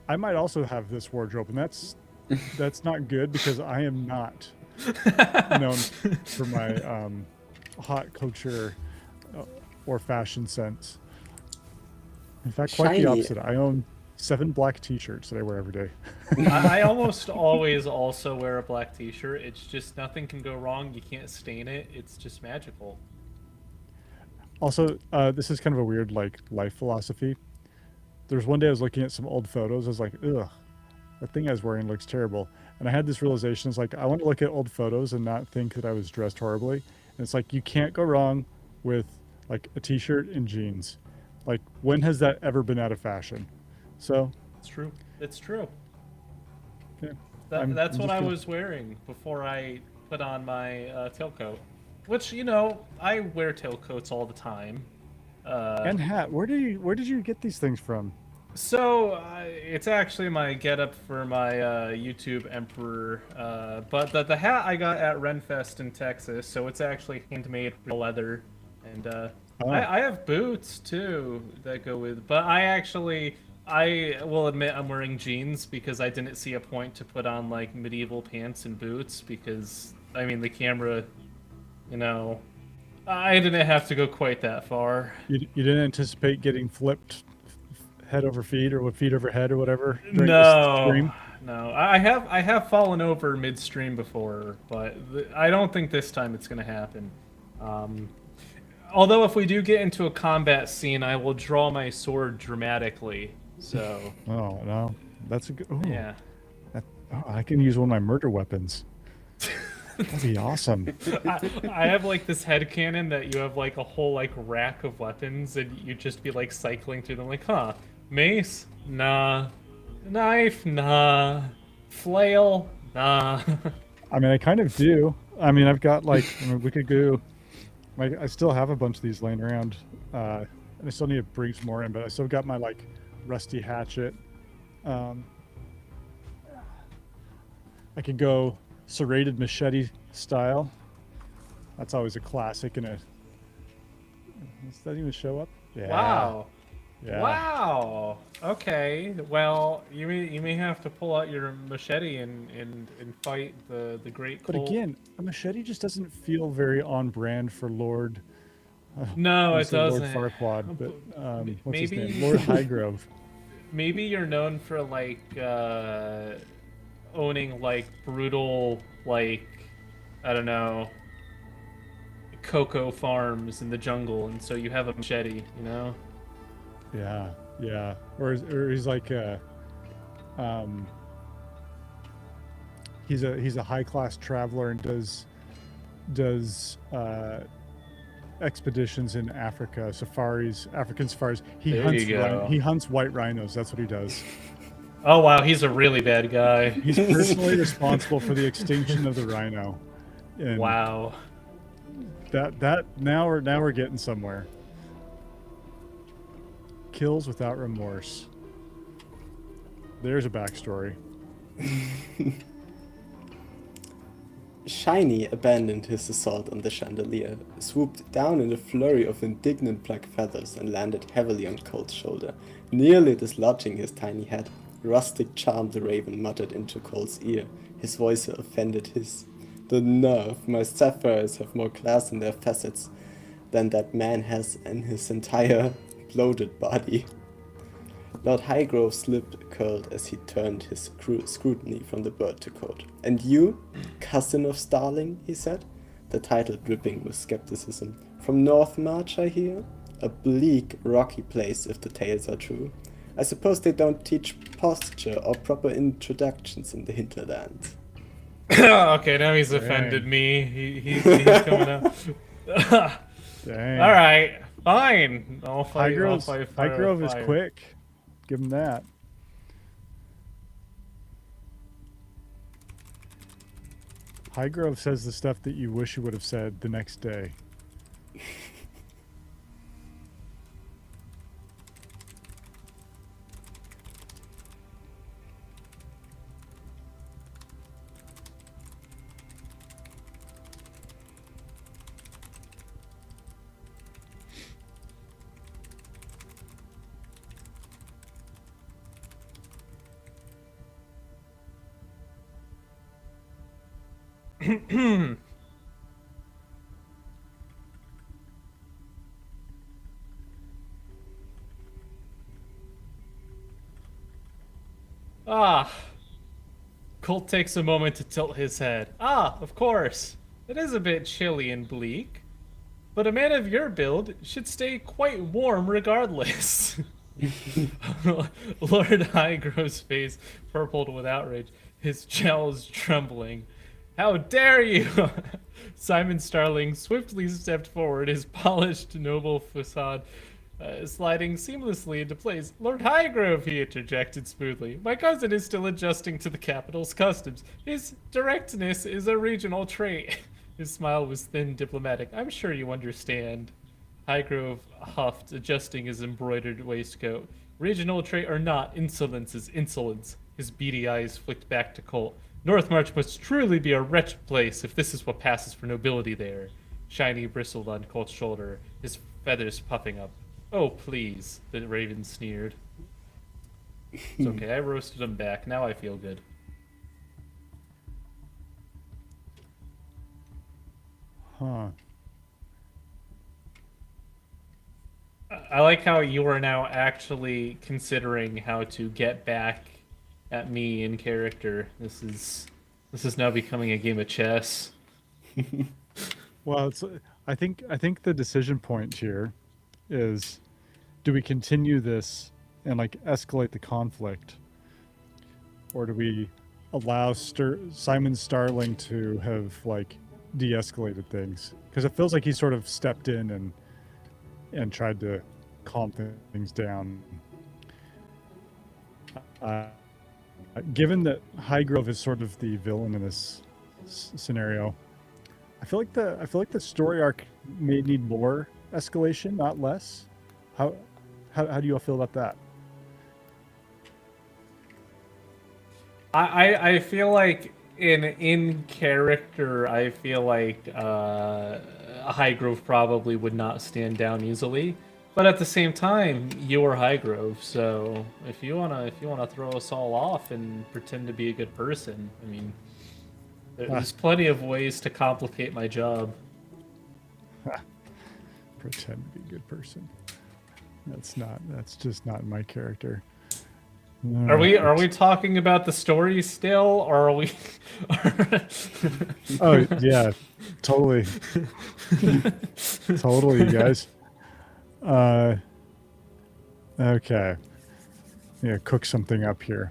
I might also have this wardrobe, and that's not good because I am not known for my hot culture or fashion sense. In fact, quite Shiny. the opposite. I own 7 black t-shirts that I wear every day. I almost always also wear a black t-shirt. It's just nothing can go wrong. You can't stain it. It's just magical. Also, this is kind of a weird like life philosophy. There was one day I was looking at some old photos. I was like, ugh, that thing I was wearing looks terrible. And I had this realization. It's like, I want to look at old photos and not think that I was dressed horribly. And it's like, you can't go wrong with like a t-shirt and jeans. Like, when has that ever been out of fashion? So It's true. It's true. yeah, That's I'm what just I gonna- was wearing before I put on my tailcoat. Which, you know, I wear tailcoats all the time. And hat. Where did you get these things from? So, it's actually my getup for my YouTube Emperor. But the hat I got at Renfest in Texas, so it's actually handmade real leather. And I have boots, too, that go with... But I will admit I'm wearing jeans because I didn't see a point to put on, like, medieval pants and boots because, I mean, the camera, you know... I didn't have to go quite that far. You didn't anticipate getting flipped head over feet or with feet over head or whatever during this No, stream? no. I have fallen over midstream before, but I don't think this time it's going to happen. Although if we do get into a combat scene, I will draw my sword dramatically. So Oh no, that's a good. Oh, yeah. I can use one of my murder weapons. That'd be awesome. I have like this headcanon that you have like a whole like rack of weapons and you just be like cycling through them like, huh, mace? Nah. Knife? Nah. Flail? Nah. I mean, I kind of do. I mean, I've got like, I mean, we could go. Like, I still have a bunch of these laying around, and I still need to bring some more in. But I still got my like rusty hatchet. I could go serrated machete style. That's always a classic. Does that even show up? Yeah. Wow. Yeah. Wow. Okay. Well, you may have to pull out your machete and fight the great But Kolt. again, a machete just doesn't feel very on brand for Lord. No, I it say doesn't. Lord Farquaad, but what's his Maybe- name? Lord Highgrove. Maybe you're known for like owning like brutal like I don't know cocoa farms in the jungle, and so you have a machete, you know? Yeah, yeah. Or he's like he's a high class traveler and does expeditions in Africa, African safaris. He There hunts you go. he hunts white rhinos. That's what he does. Oh wow, he's a really bad guy. He's personally responsible for the extinction of the rhino. And Wow. That now we're getting somewhere. Kills without remorse. There's a backstory. Shiny abandoned his assault on the chandelier, swooped down in a flurry of indignant black feathers and landed heavily on Colt's shoulder, nearly dislodging his tiny head. Rustic charm, the raven muttered into Colt's ear, his voice offended his. The nerve, my sapphires have more class in their facets than that man has in his entire bloated body. Lord Highgrove's lip curled as he turned his scrutiny from the bird to Kolt. And you, cousin of Starling, he said, the title dripping with skepticism. From North March, I hear? A bleak, rocky place, if the tales are true. I suppose they don't teach posture or proper introductions in the hinterlands. Okay, now he's offended me. He's coming up. Dang. All right, fine. I'll fight. Highgrove is quick. Give him that. Highgrove says the stuff that you wish you would have said the next day. Kolt takes a moment to tilt his head. Of course. It is a bit chilly and bleak. But a man of your build should stay quite warm regardless. Lord Highgrove's face purpled with outrage, his jowls trembling. How dare you! Simon Starling swiftly stepped forward, his polished, noble facade sliding seamlessly into place. Lord Highgrove, he interjected smoothly. My cousin is still adjusting to the capital's customs. His directness is a regional trait. His smile was thin, diplomatic. I'm sure you understand. Highgrove huffed, adjusting his embroidered waistcoat. Regional trait or not, insolence is insolence. His beady eyes flicked back to Kolt. Northmarch must truly be a wretched place if this is what passes for nobility there. Shiny bristled on Colt's shoulder, his feathers puffing up. Oh, please, the raven sneered. It's okay, I roasted him back. Now I feel good. Huh. I like how you are now actually considering how to get back at me in character. This is now becoming a game of chess. Well, I think the decision point here is, do we continue this and like escalate the conflict, or do we allow Simon Starling to have like de-escalated things? Because it feels like he sort of stepped in and tried to calm things down. Given that Highgrove is sort of the villain in this scenario, I feel like the story arc may need more escalation, not less. How do you all feel about that? I feel like in character, I feel like Highgrove probably would not stand down easily. But at the same time, you're Highgrove, so if you wanna throw us all off and pretend to be a good person, I mean, there's plenty of ways to complicate my job. Pretend to be a good person. That's just not my character. Are we talking about the story still, or are we? Oh yeah, totally, totally, you guys. Okay. Yeah, cook something up here.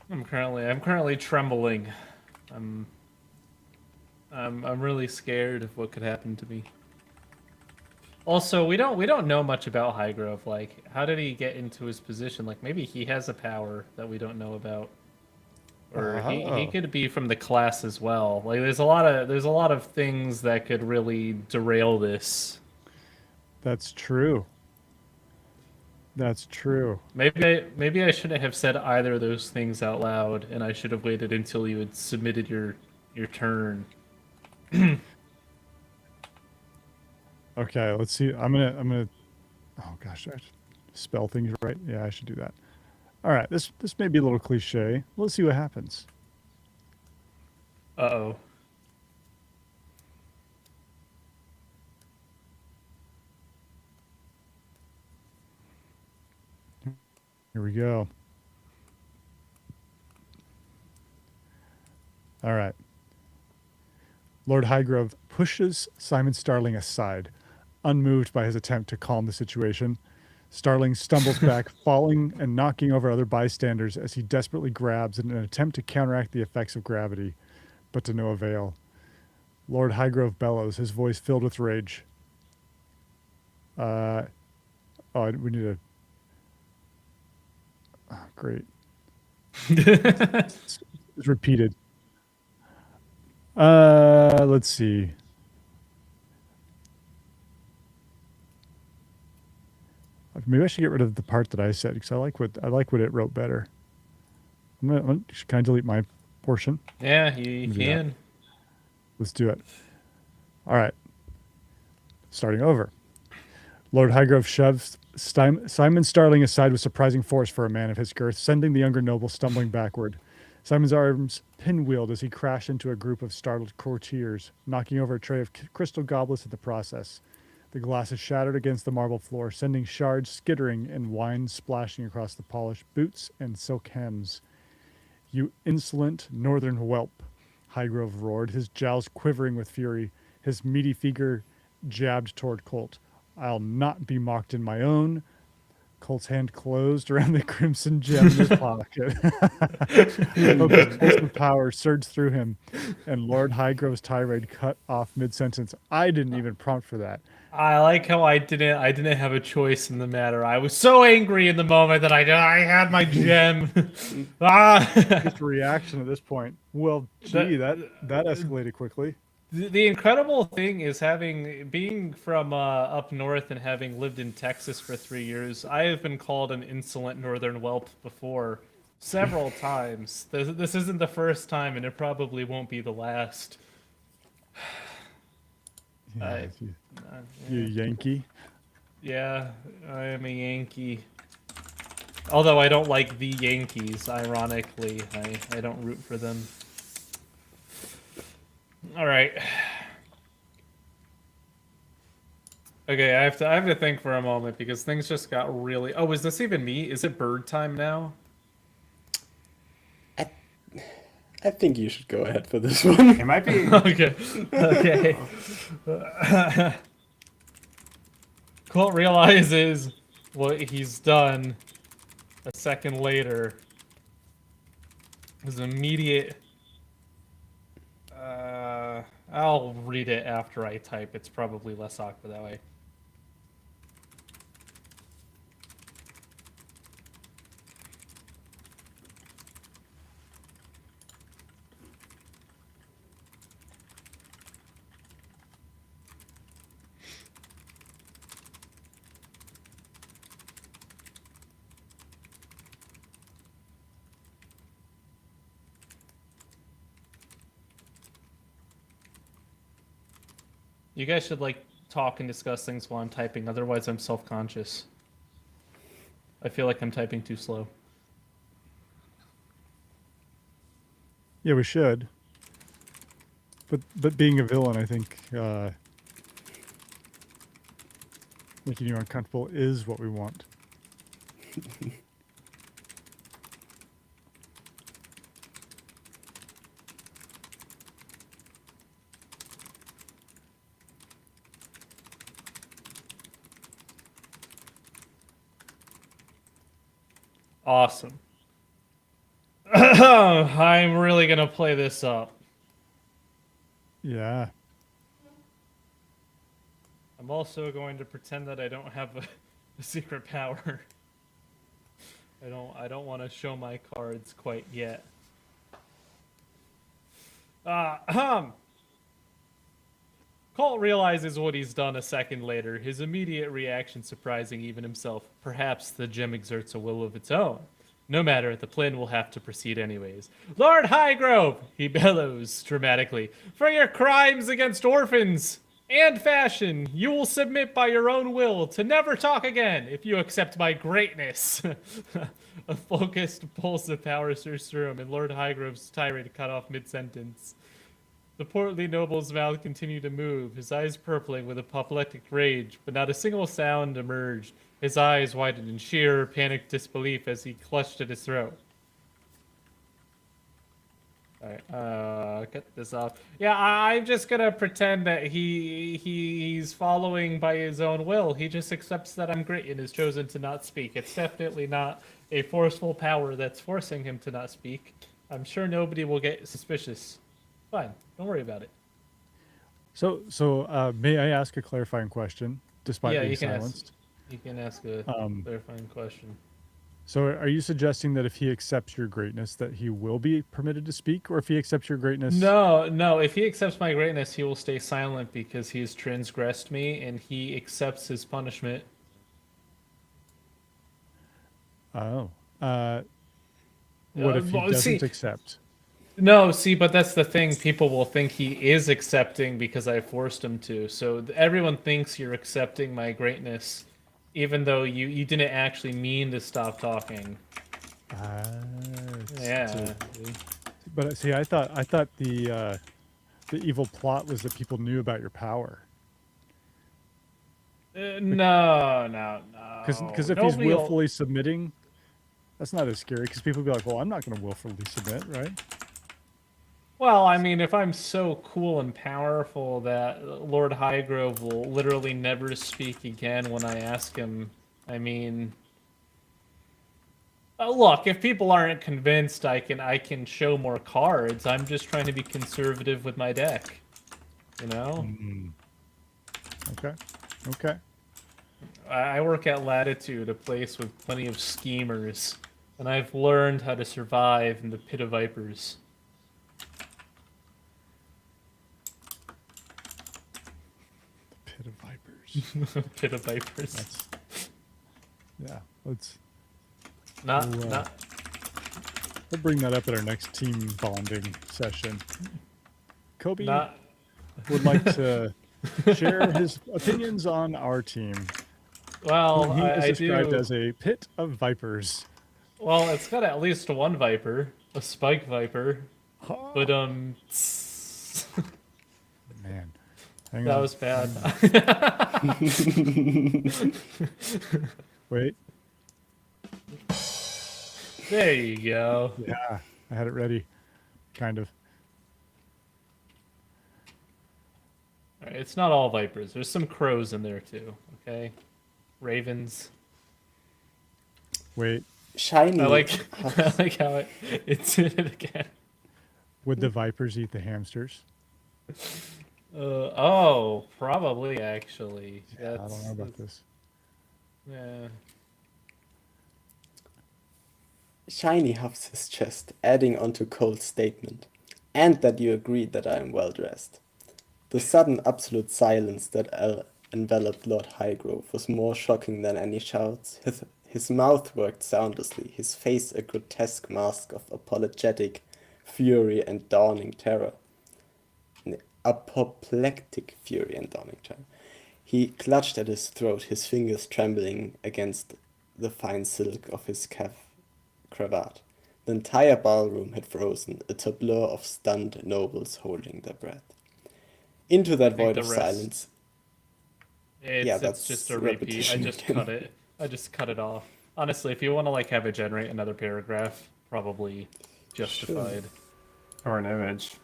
I'm currently trembling. I'm really scared of what could happen to me. Also, we don't know much about Highgrove. Like, how did he get into his position? Like, maybe he has a power that we don't know about, or he could be from the class as well. Like, there's a lot of things that could really derail this. That's true. That's true. Maybe I shouldn't have said either of those things out loud, and I should have waited until you had submitted your turn. Okay, let's see. I'm gonna. Oh gosh, I should spell things right. Yeah, I should do that. All right, this may be a little cliche. Let's see what happens. Uh-oh. Here we go. All right. Lord Highgrove pushes Simon Starling aside, unmoved by his attempt to calm the situation. Starling stumbles back, falling and knocking over other bystanders as he desperately grabs in an attempt to counteract the effects of gravity, but to no avail. Lord Highgrove bellows, his voice filled with rage. We need a... Oh, great. It's repeated. Let's see. Maybe I should get rid of the part that I said because I like what it wrote better. Can I delete my portion? Yeah, you can. Let's do it. All right. Starting over. Lord Highgrove shoves Simon Starling aside with surprising force for a man of his girth, sending the younger noble stumbling backward. Simon's arms pinwheeled as he crashed into a group of startled courtiers, knocking over a tray of crystal goblets in the process. The glasses shattered against the marble floor, sending shards skittering and wine splashing across the polished boots and silk hems. "You insolent northern whelp," Highgrove roared, his jowls quivering with fury, his meaty figure jabbed toward Kolt. "I'll not be mocked in my own." Colt's hand closed around the crimson gem in his pocket. Focused pulse of power surged through him, and Lord Highgrove's tirade cut off mid-sentence. I didn't even prompt for that. I like how I didn't have a choice in the matter. I was so angry in the moment that I had my gem. Just a reaction at this point. Well, gee, that escalated quickly. The incredible thing is being from up north and having lived in Texas for 3 years, I have been called an insolent northern whelp before several times. This isn't the first time, and it probably won't be the last. Yeah, you Yankee. Yeah, I am a Yankee. Although I don't like the Yankees, ironically. I don't root for them. Alright. Okay, I have to think for a moment because things just got really... Oh, is this even me? Is it bird time now? I think you should go ahead for this one. It might be. Okay. Okay. Colt realizes what he's done a second later. His immediate... I'll read it after I type. It's probably less awkward that way. You guys should, like, talk and discuss things while I'm typing, otherwise I'm self-conscious. I feel like I'm typing too slow. Yeah, we should. But being a villain, I think, making you uncomfortable is what we want. Awesome. I'm really gonna play this up. Yeah. I'm also going to pretend that I don't have a secret power. I don't want to show my cards quite yet. Kolt realizes what he's done a second later, his immediate reaction surprising even himself. Perhaps the gem exerts a will of its own. No matter, the plan will have to proceed anyways. Lord Highgrove, he bellows dramatically, for your crimes against orphans and fashion, you will submit by your own will to never talk again if you accept my greatness. A focused pulse of power surged through him, and Lord Highgrove's tirade cut off mid-sentence. The portly noble's mouth continued to move, his eyes purpling with apoplectic rage, but not a single sound emerged. His eyes widened in sheer, panicked disbelief as he clutched at his throat. Alright, cut this off. Yeah, I'm just gonna pretend that he's following by his own will. He just accepts that I'm great and has chosen to not speak. It's definitely not a forceful power that's forcing him to not speak. I'm sure nobody will get suspicious. Fine, don't worry about it. So, may I ask a clarifying question, despite being silenced? You can ask a clarifying question. So are you suggesting that if he accepts your greatness, that he will be permitted to speak, or if he accepts your greatness? No. If he accepts my greatness, he will stay silent because he has transgressed me and he accepts his punishment. Oh. What if he doesn't accept? No, see, but that's the thing. People will think he is accepting because I forced him to. So everyone thinks you're accepting my greatness, even though you didn't actually mean to stop talking. Yeah. But see, I thought the evil plot was that people knew about your power. No. Because if he's willfully submitting, that's not as scary. Because people will be like, "Well, I'm not going to willfully submit, right?" Well, I mean, if I'm so cool and powerful that Lord Highgrove will literally never speak again when I ask him, I mean, look, if people aren't convinced, I can show more cards. I'm just trying to be conservative with my deck, you know. Okay. I work at Latitude, a place with plenty of schemers, and I've learned how to survive in the pit of vipers. Pit of vipers. Yeah, let's. We'll bring that up at our next team bonding session. Kobe would like to share his opinions on our team. Well, he is I described do. as a pit of vipers. Well, it's got at least one viper, a spike viper. But Man. Hang that on. was bad. Wait. There you go. Yeah, I had it ready. Kind of. All right, it's not all vipers. There's some crows in there too. Okay, ravens. Wait. Shiny. I like how it's did it again. Would the vipers eat the hamsters? Oh, probably actually. Yeah, I don't know about this. Yeah. Shiny huffs his chest, adding onto Colt's statement, and that you agreed that I am well dressed. The sudden absolute silence that enveloped Lord Highgrove was more shocking than any shouts. His mouth worked soundlessly, his face a grotesque mask of apologetic fury and dawning terror. Apoplectic fury and dawning terror. He clutched at his throat, his fingers trembling against the fine silk of his cravat. The entire ballroom had frozen, a tableau of stunned nobles holding their breath. Into that void of silence. It's just a repeat. I just cut it. I just cut it off. Honestly, if you want to like have it generate another paragraph, probably justified. Sure. Or an image.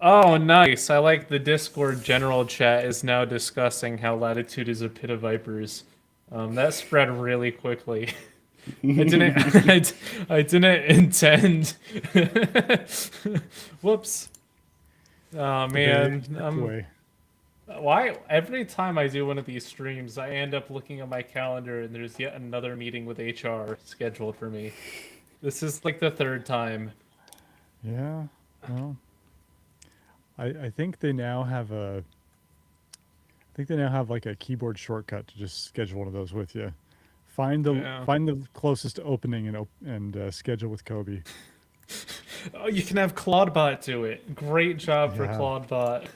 Oh, nice. I like the Discord general chat is now discussing how Latitude is a pit of vipers. That spread really quickly. I didn't. I didn't intend. Whoops. Oh man. Boy. Why every time I do one of these streams, I end up looking at my calendar and there's yet another meeting with HR scheduled for me. This is like the third time. Yeah. Well, I think they now have like a keyboard shortcut to just schedule one of those with you. Find the closest opening and schedule with Kobe. Oh, you can have Claudebot do it. Great job for Yeah. Claudebot.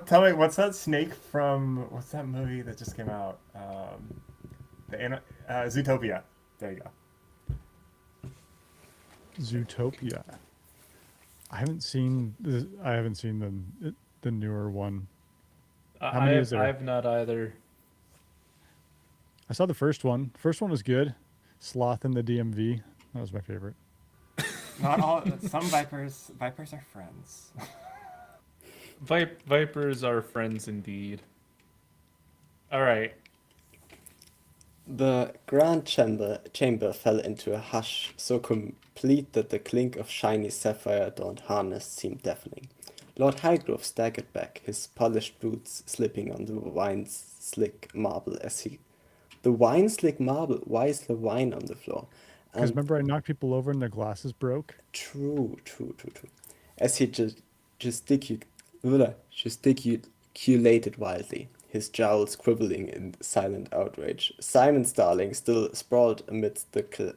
Tell me, what's that snake from? What's that movie that just came out? Zootopia. There you go. Zootopia. I haven't seen the newer one. How many is there? I have not either. I saw the first one. First one was good. Sloth in the DMV. That was my favorite. Not all. Some vipers are friends. Vipers are friends indeed. All right. The grand chamber fell into a hush so complete that the clink of shiny sapphire-adorned harness seemed deafening. Lord Highgrove staggered back, his polished boots slipping on the wine-slick marble as he... The wine-slick marble? Why is the wine on the floor? Because remember I knocked people over and their glasses broke? True. As he gesticulated wildly, his jowls quivering in silent outrage, Simon Starling, still sprawled amidst the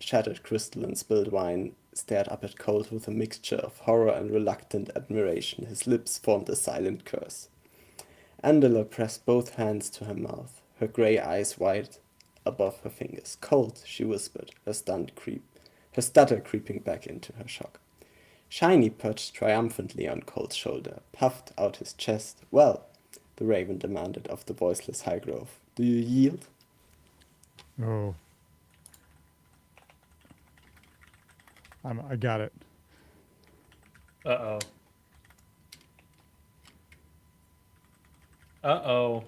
shattered crystal and spilled wine, stared up at Kolt with a mixture of horror and reluctant admiration. His lips formed a silent curse. Andala pressed both hands to her mouth, her grey eyes wide above her fingers. Kolt, she whispered, her stutter creeping back into her shock. Shiny perched triumphantly on Kolt's shoulder, puffed out his chest. Well, the raven demanded of the voiceless Highgrove, do you yield? Oh. I got it. Uh-oh. Uh-oh.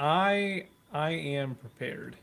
I am prepared.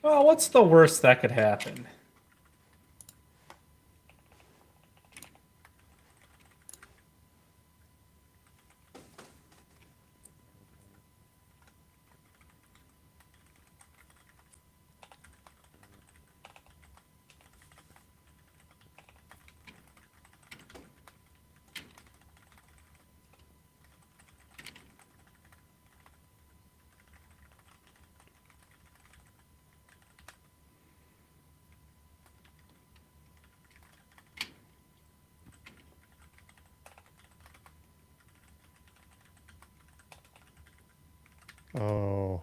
Well, what's the worst that could happen? Oh.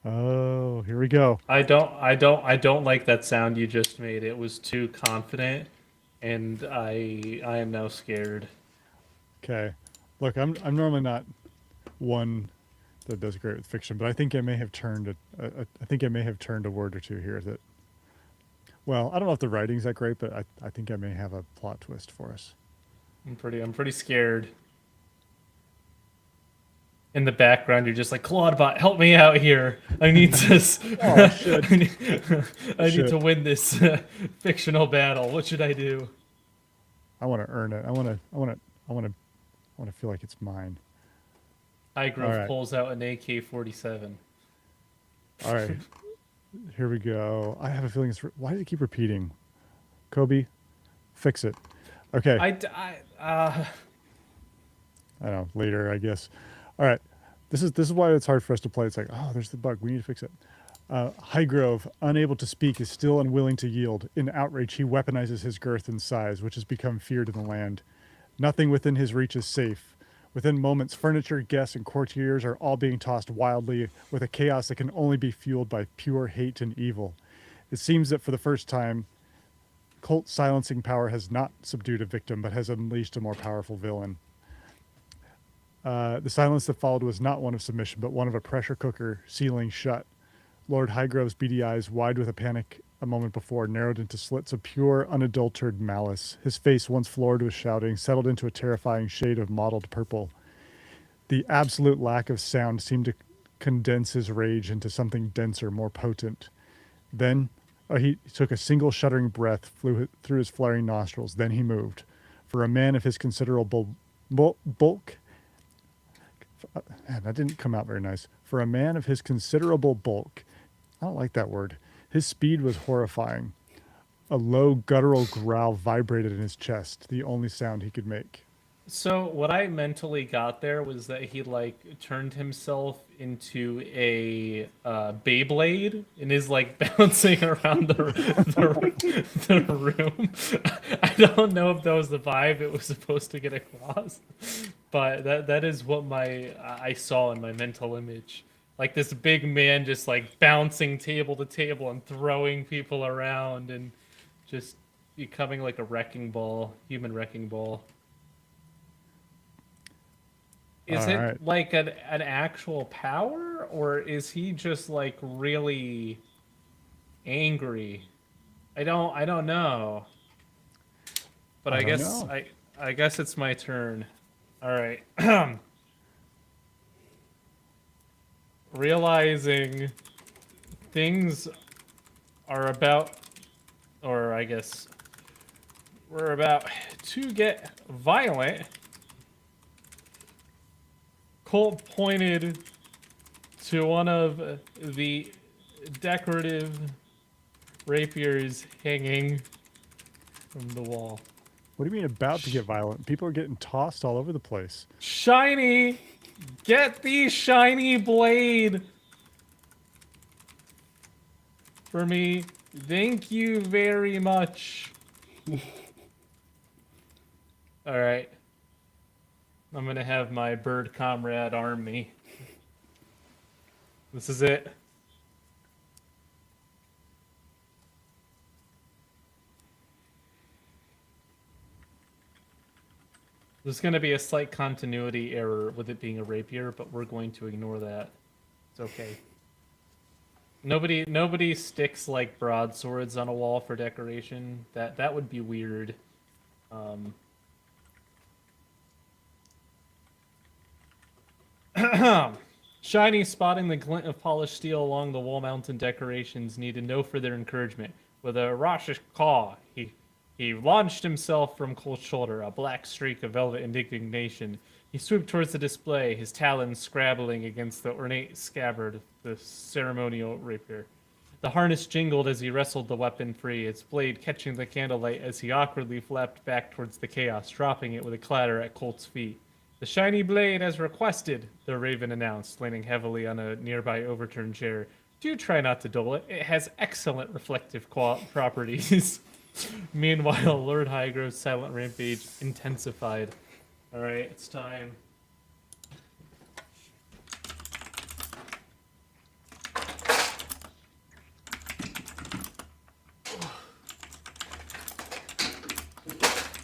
Oh, here we go. I don't like that sound you just made. It was too confident, and I am now scared. Okay. Look, I'm normally not one that does great with fiction, but I think I may have turned a word or two here that, well, I don't know if the writing's that great, but I think I may have a plot twist for us. I'm pretty scared. In the background, you're just like, Claudebot, help me out here. I need this. Oh, shit. I need to win this fictional battle. What should I do? I want to earn it. I want to feel like it's mine. Highgrove pulls out an AK-47. All right. Here we go. I have a feeling why does it keep repeating? Kobe, fix it. Okay. uh, I don't know, later, I guess. All right. This is why it's hard for us to play. It's like, oh, there's the bug. We need to fix it. Highgrove, unable to speak, is still unwilling to yield. In outrage, he weaponizes his girth and size, which has become feared in the land. Nothing within his reach is safe. Within moments, furniture, guests, and courtiers are all being tossed wildly with a chaos that can only be fueled by pure hate and evil. It seems that for the first time, Kolt silencing power has not subdued a victim, but has unleashed a more powerful villain. The silence that followed was not one of submission, but one of a pressure cooker sealing shut. Lord Highgrove's beady eyes, wide with a panic a moment before, narrowed into slits of pure, unadulterated malice. His face, once floored with shouting, settled into a terrifying shade of mottled purple. The absolute lack of sound seemed to condense his rage into something denser, more potent. Then he took a single shuddering breath, flew through his flaring nostrils. Then he moved. For a man of his considerable bulk, man, that didn't come out very nice. For a man of his considerable bulk, I don't like that word. His speed was horrifying. A low guttural growl vibrated in his chest, the only sound he could make. So what I mentally got there was that he like turned himself into a Beyblade and is like bouncing around the room. I don't know if that was the vibe it was supposed to get across, but that is what I saw in my mental image. Like this big man just like bouncing table to table and throwing people around and just becoming like a wrecking ball, human wrecking ball. Is All it right. like an actual power, or is he just like really angry? I don't know. But I don't guess know. I guess it's my turn. All right. Realizing things are about, or I guess we're about to get violent. Kolt pointed to one of the decorative rapiers hanging from the wall. What do you mean about to get violent? People are getting tossed all over the place. Shiny! Get the shiny blade for me. Thank you very much. Alright. I'm gonna have my bird comrade arm me. This is it. There's going to be a slight continuity error with it being a rapier, but we're going to ignore that. It's okay. Nobody sticks like broadswords on a wall for decoration. That would be weird. Shiny, spotting the glint of polished steel along the wall mountain decorations, needed no further encouragement. With a raucous caw, he launched himself from Colt's shoulder, a black streak of velvet indignation. He swooped towards the display, his talons scrabbling against the ornate scabbard of the ceremonial rapier. The harness jingled as he wrestled the weapon free, its blade catching the candlelight as he awkwardly flapped back towards the chaos, dropping it with a clatter at Colt's feet. The shiny blade as requested, the raven announced, leaning heavily on a nearby overturned chair. Do try not to dull it. It has excellent reflective properties. Meanwhile, Lord Highgrove's silent rampage intensified. Alright, it's time.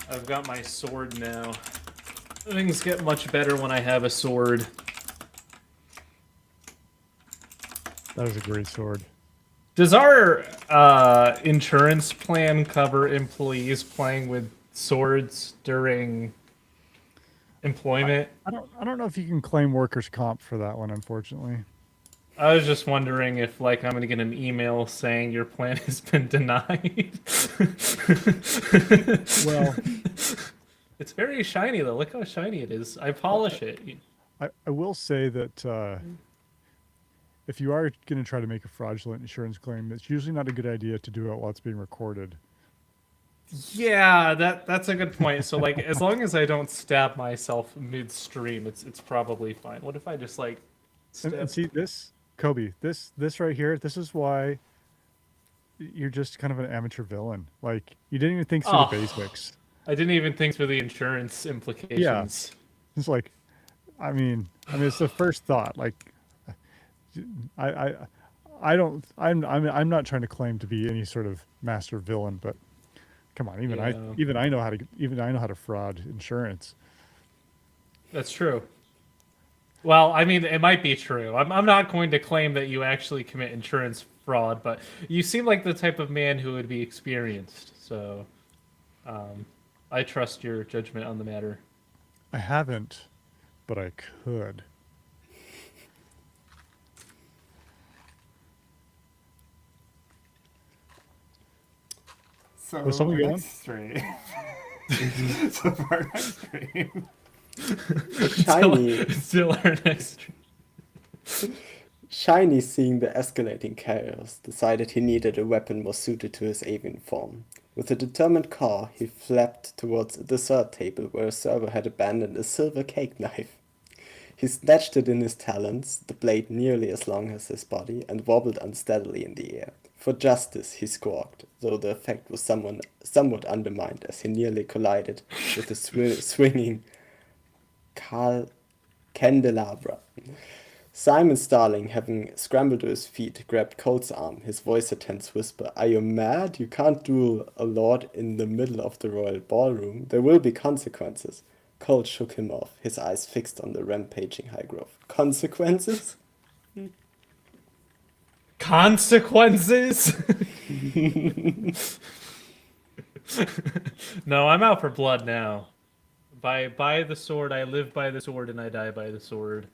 I've got my sword now. Things get much better when I have a sword. That was a great sword. Does our insurance plan cover employees playing with swords during employment? I don't know if you can claim workers' comp for that one, unfortunately. I was just wondering if, like, I'm gonna get an email saying your plan has been denied. Well, it's very shiny though. Look how shiny it is. I polish it. I will say that if you are going to try to make a fraudulent insurance claim, it's usually not a good idea to do it while it's being recorded. Yeah, that's a good point. So like, as long as I don't stab myself midstream, it's probably fine. What if I just like And step? see this, Kobe, this right here, this is why you're just kind of an amateur villain. Like you didn't even think through the Oh, basics. I didn't even think through the insurance Yeah, implications. it's like, I mean, it's the first thought. Like, I, I, I don't, I'm not trying to claim to be any sort of master villain, but come on, Yeah, even I know how to fraud insurance. that's true. Well, I mean, it might be true. I'm not going to claim that you actually commit insurance fraud, but you seem like the type of man who would be experienced. So, um, I trust your judgment on the matter. I haven't, but I could. So Was someone our going? next stream. So for our next stream. Shiny, Still our next. Shiny, seeing the escalating chaos, decided he needed a weapon more suited to his avian form. With a determined caw, he flapped towards a dessert table where a server had abandoned a silver cake knife. He snatched it in his talons, the blade nearly as long as his body, and wobbled unsteadily in the air. For justice, he squawked, though the effect was somewhat undermined as he nearly collided with the swinging candelabra. Simon Starling, having scrambled to his feet, grabbed Kolt's arm, his voice a tense whisper. Are you mad? You can't duel a lord in the middle of the royal ballroom. There will be consequences. Kolt shook him off, his eyes fixed on the rampaging Highgrove. Consequences? Consequences? No, I'm out for blood now. By the sword, I live by the sword, and I die by the sword.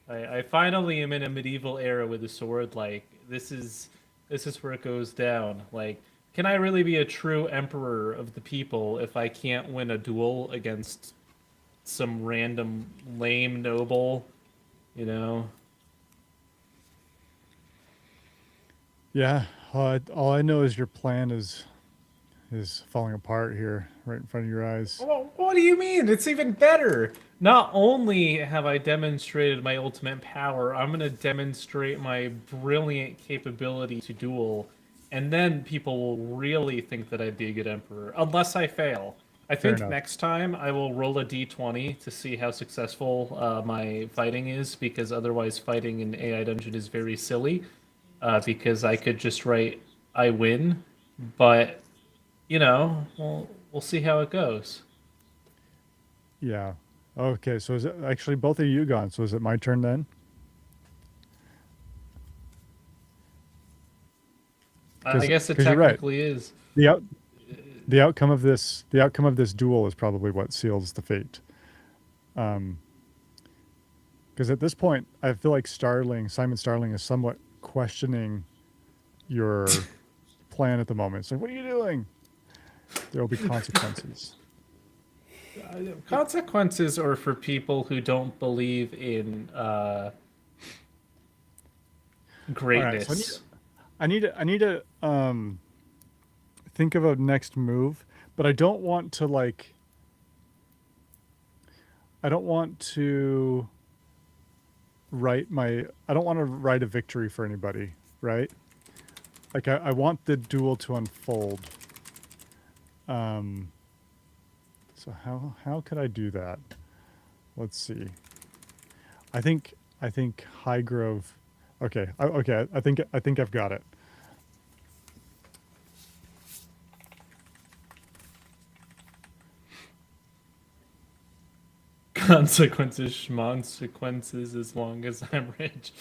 I finally am in a medieval era with a sword. Like this is where it goes down. Like, can I really be a true emperor of the people if I can't win a duel against some random lame noble? You know? Yeah, all I know is your plan is falling apart here, right in front of your eyes. Well, what do you mean? It's even better. Not only have I demonstrated my ultimate power, I'm going to demonstrate my brilliant capability to duel, and then people will really think that I'd be a good emperor, unless I fail. I Fair think enough. next time I will roll a d20 to see how successful my fighting is, because otherwise fighting in AI dungeon is very silly. Because I could just write I win, but we'll see how it goes. Yeah. Okay, so is it actually both of you gone? So is it my turn then? I guess it Because you're right. technically is. The out the outcome of this duel is probably what seals the fate. Because at this point, I feel like Simon Starling is somewhat questioning your plan at the moment. It's like, what are you doing? There will be consequences. Consequences are for people who don't believe in All right, so greatness. I need to think of a next move, but I don't want to like I don't want to I don't want to write a victory for anybody, right? Like I want the duel to unfold. Um so how could I do that? Let's see. I think Highgrove. Okay, okay. I think I've got it. Consequences, schmonsequences, as long as I'm rich.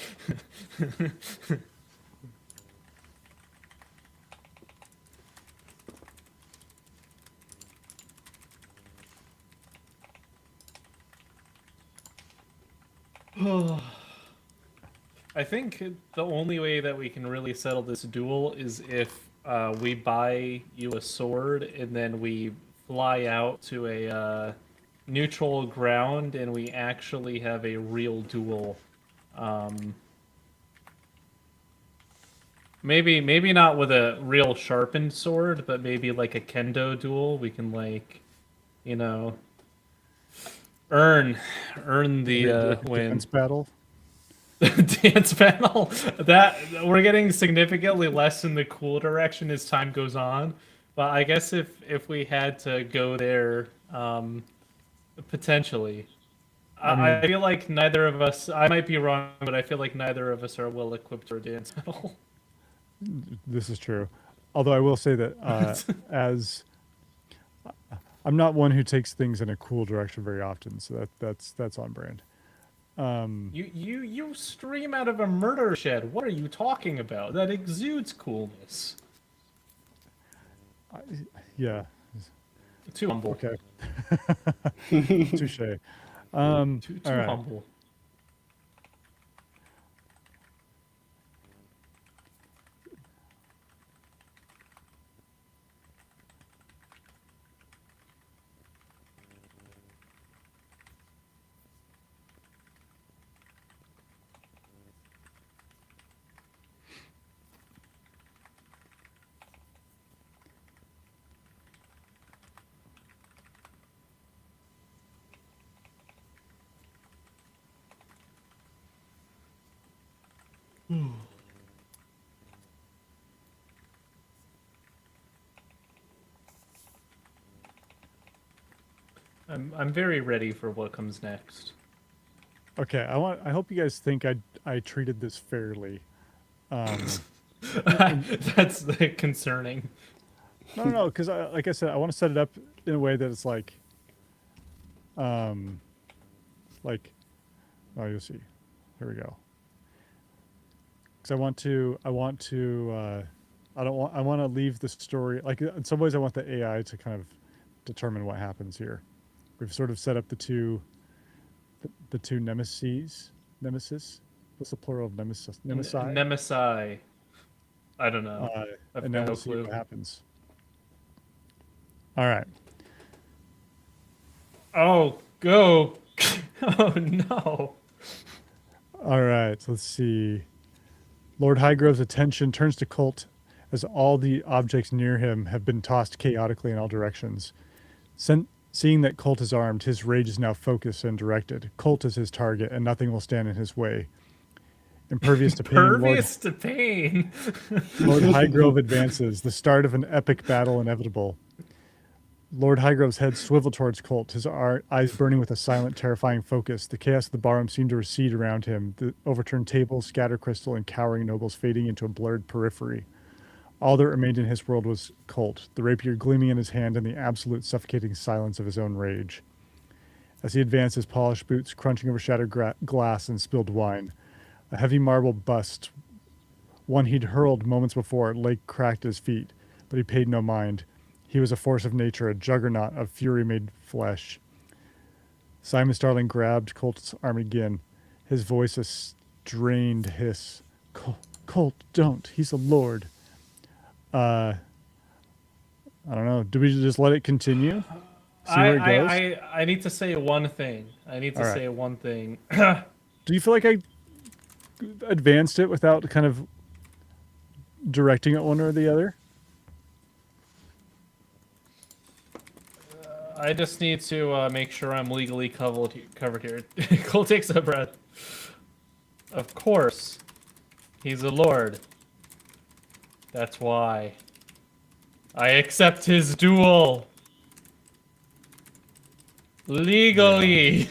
I think the only way that we can really settle this duel is if we buy you a sword and then we fly out to a neutral ground and we actually have a real duel. Um, Maybe not with a real sharpened sword, but maybe like a kendo duel. We can like, you know, earn the win. Dance battle. Dance battle. That we're getting significantly less in the cool direction as time goes on. But I guess if we had to go there, potentially. I feel like neither of us. I might be wrong, but I feel like neither of us are well equipped for a dance battle. This is true. Although I will say that as I'm not one who takes things in a cool direction very often, so that's on brand. You stream out of a murder shed. What are you talking about? That exudes coolness. Yeah. Too humble. Okay. Touche. Too all right. humble. I'm very ready for what comes next. Okay. I hope you guys think I treated this fairly. That's concerning. No, because like I said, I want to set it up in a way that it's like, oh, you'll see. Here we go. Because I want to, I want to leave the story, like in some ways I want the AI to kind of determine what happens here. We've sort of set up the two nemesis. What's the plural of nemesis? Nemesi? Nemesi. I don't know. And then we'll see what happens. All right. Oh, go. Oh, no. All right. So let's see. Lord Highgrove's attention turns to Kolt as all the objects near him have been tossed chaotically in all directions. Seeing that Kolt is armed, his rage is now focused and directed. Kolt is his target, and nothing will stand in his way. Impervious to pain, Impervious to pain. Lord Highgrove advances, the start of an epic battle inevitable. Lord Highgrove's head swiveled towards Kolt, his eyes burning with a silent, terrifying focus. The chaos of the barroom seemed to recede around him, the overturned tables, scattered crystal, and cowering nobles fading into a blurred periphery. All that remained in his world was Kolt, the rapier gleaming in his hand in the absolute suffocating silence of his own rage. As he advanced, his polished boots crunching over shattered glass and spilled wine. A heavy marble bust, one he'd hurled moments before, lay cracked at his feet, but he paid no mind. He was a force of nature, a juggernaut of fury-made flesh. Simon Starling grabbed Kolt's arm again, his voice a strained hiss. Kolt, don't. He's a lord. I don't know. Do we just let it continue? See where it goes? I need to say one thing. Do you feel like I advanced it without kind of directing it one or the other? I just need to make sure I'm legally covered here. Cole takes a breath. Of course. He's a lord. That's why. I accept his duel. Legally.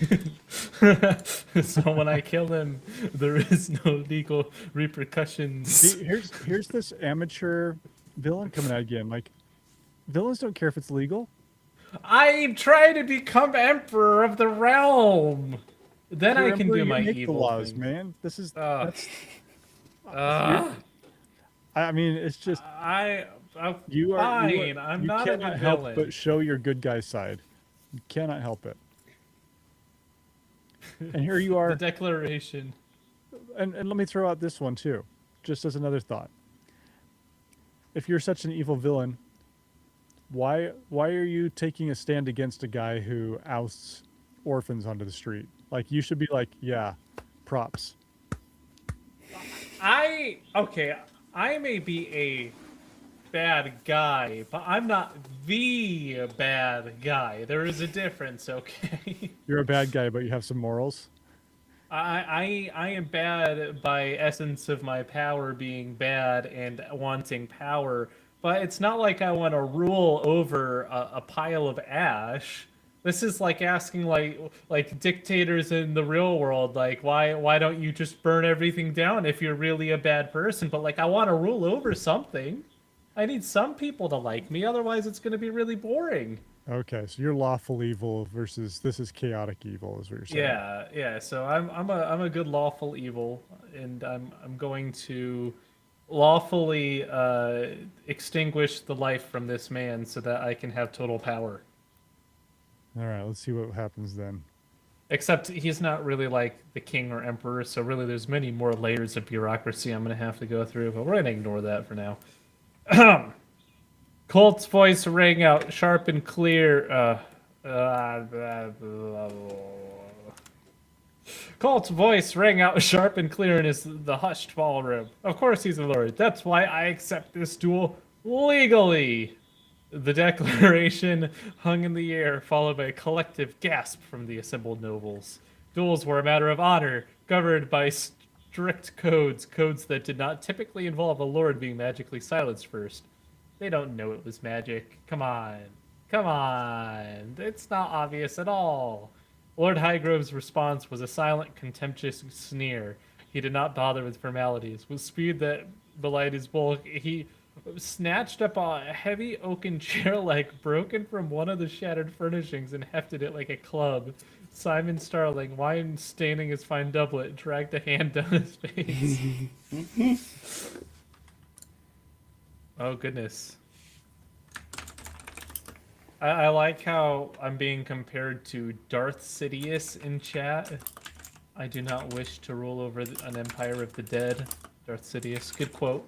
Yeah. So when I kill him, there is no legal repercussions. See, here's this amateur villain coming out again. Like, villains don't care if it's legal. I try to become emperor of the realm. Then I can do my make evil the laws, thing. man. This is I mean, it's just you are fine. I'm not a cannot good help villain. but show your good guy side. You cannot help it. And here you are. The declaration. And let me throw out this one too, just as another thought. If you're such an evil villain, why are you taking a stand against a guy who ousts orphans onto the street? Like, you should be like, yeah, props. Okay, I may be a bad guy, but I'm not the bad guy. There is a difference, okay? You're a bad guy, but you have some morals. I am bad by essence of my power being bad and wanting power, but it's not like I want to rule over a pile of ash. This is like asking like dictators in the real world, like why don't you just burn everything down if you're really a bad person? But like I want to rule over something. I need some people to like me, otherwise it's going to be really boring. Okay, so you're lawful evil versus this is chaotic evil, is what you're saying. Yeah. So I'm a good lawful evil, and I'm going to lawfully extinguish the life from this man so that I can have total power. All right, let's see what happens then. Except he's not really like the king or emperor, so really there's many more layers of bureaucracy I'm gonna have to go through, but we're gonna ignore that for now. Kolt's voice rang out sharp and clear. Kolt's voice rang out sharp and clear in the hushed ballroom. Of course he's a lord. That's why I accept this duel legally. The declaration hung in the air, followed by a collective gasp from the assembled nobles. Duels were a matter of honor, governed by strict codes that did not typically involve a lord being magically silenced first. They don't know it was magic. Come on. It's not obvious at all. Lord Highgrove's response was a silent, contemptuous sneer. He did not bother with formalities. With speed that belied his bulk, he snatched up a heavy oaken chair leg broken from one of the shattered furnishings and hefted it like a club. Simon Starling, wine staining his fine doublet, dragged a hand down his face. Oh, goodness. I like how I'm being compared to Darth Sidious in chat. I do not wish to rule over an empire of the dead. Darth Sidious. Good quote.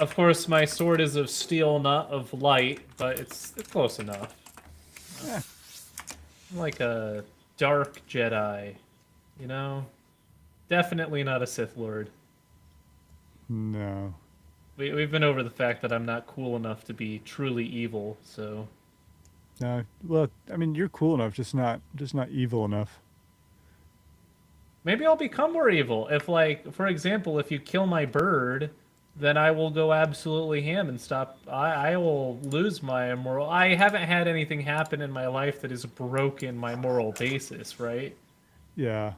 Of course, my sword is of steel, not of light, but it's close enough. I'm like a dark Jedi, you know? Definitely not a Sith Lord. No. We've been over the fact that I'm not cool enough to be truly evil, so... No. Well, I mean, you're cool enough, just not evil enough. Maybe I'll become more evil. If, like, for example, if you kill my bird, then I will go absolutely ham and stop. I will lose my moral. I haven't had anything happen in my life that has broken my moral basis, right? Yeah.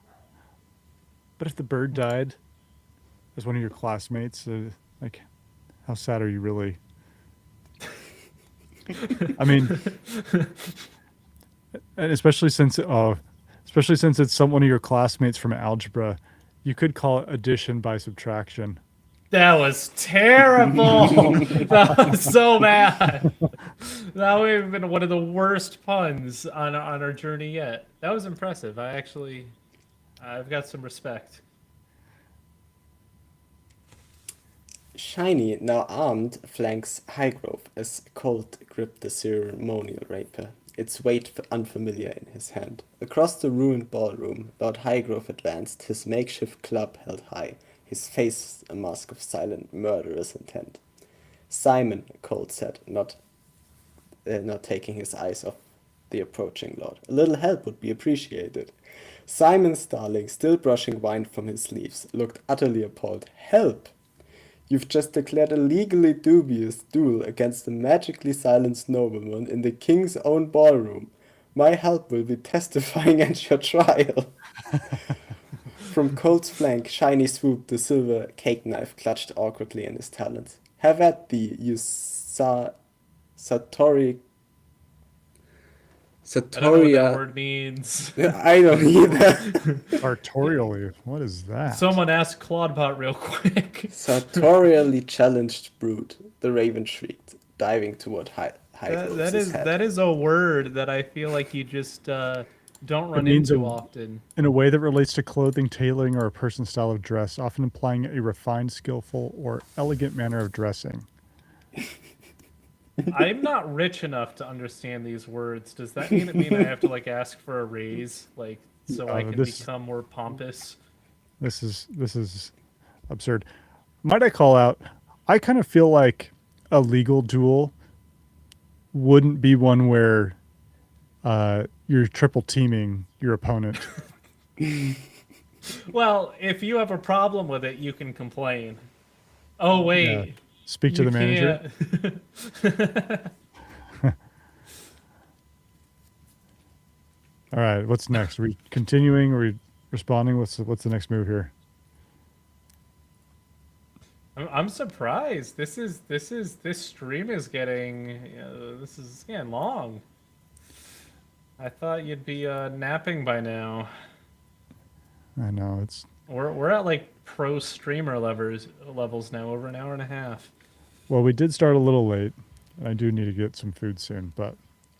But if the bird died as one of your classmates, like, how sad are you really? I mean, and especially since it's one of your classmates from algebra, you could call it addition by subtraction. That was terrible. That was so bad. That would have been one of the worst puns on our journey yet. That was impressive. I've got some respect. Shiny, now armed, flanks Highgrove as Kolt gripped the ceremonial rapier, its weight unfamiliar in his hand. Across the ruined ballroom, Lord Highgrove advanced, his makeshift club held high, his face a mask of silent, murderous intent. Simon, Kolt said, not taking his eyes off the approaching lord. A little help would be appreciated. Simon Starling, still brushing wine from his sleeves, looked utterly appalled. Help! You've just declared a legally dubious duel against a magically silenced nobleman in the king's own ballroom. My help will be testifying at your trial. From Kolt's flank, Shiny swooped, the silver cake knife clutched awkwardly in his talons. Have at thee, you Satori... I don't know what that word means. I don't either. Sartorially, what is that? Someone ask Claudebot real quick. Sartorially challenged brute, the raven shrieked, diving toward Highgrove's head. That is a word that I feel like you just don't run into often. In a way that relates to clothing, tailoring, or a person's style of dress, often implying a refined, skillful, or elegant manner of dressing. I'm not rich enough to understand these words. Does that mean I have to like ask for a raise, like so I can become more pompous? This is absurd. Might I call out? I kind of feel like a legal duel wouldn't be one where you're triple teaming your opponent. Well, if you have a problem with it, you can complain. Oh wait, Yeah. Speak to you the manager. can't. All right, what's next? Are we continuing? Are we responding? What's the next move here? I'm surprised. This stream is getting this is getting long. I thought you'd be napping by now. I know it's We're at like pro streamer levels now, over an hour and a half. well, we did start a little late. I do need to get some food soon, but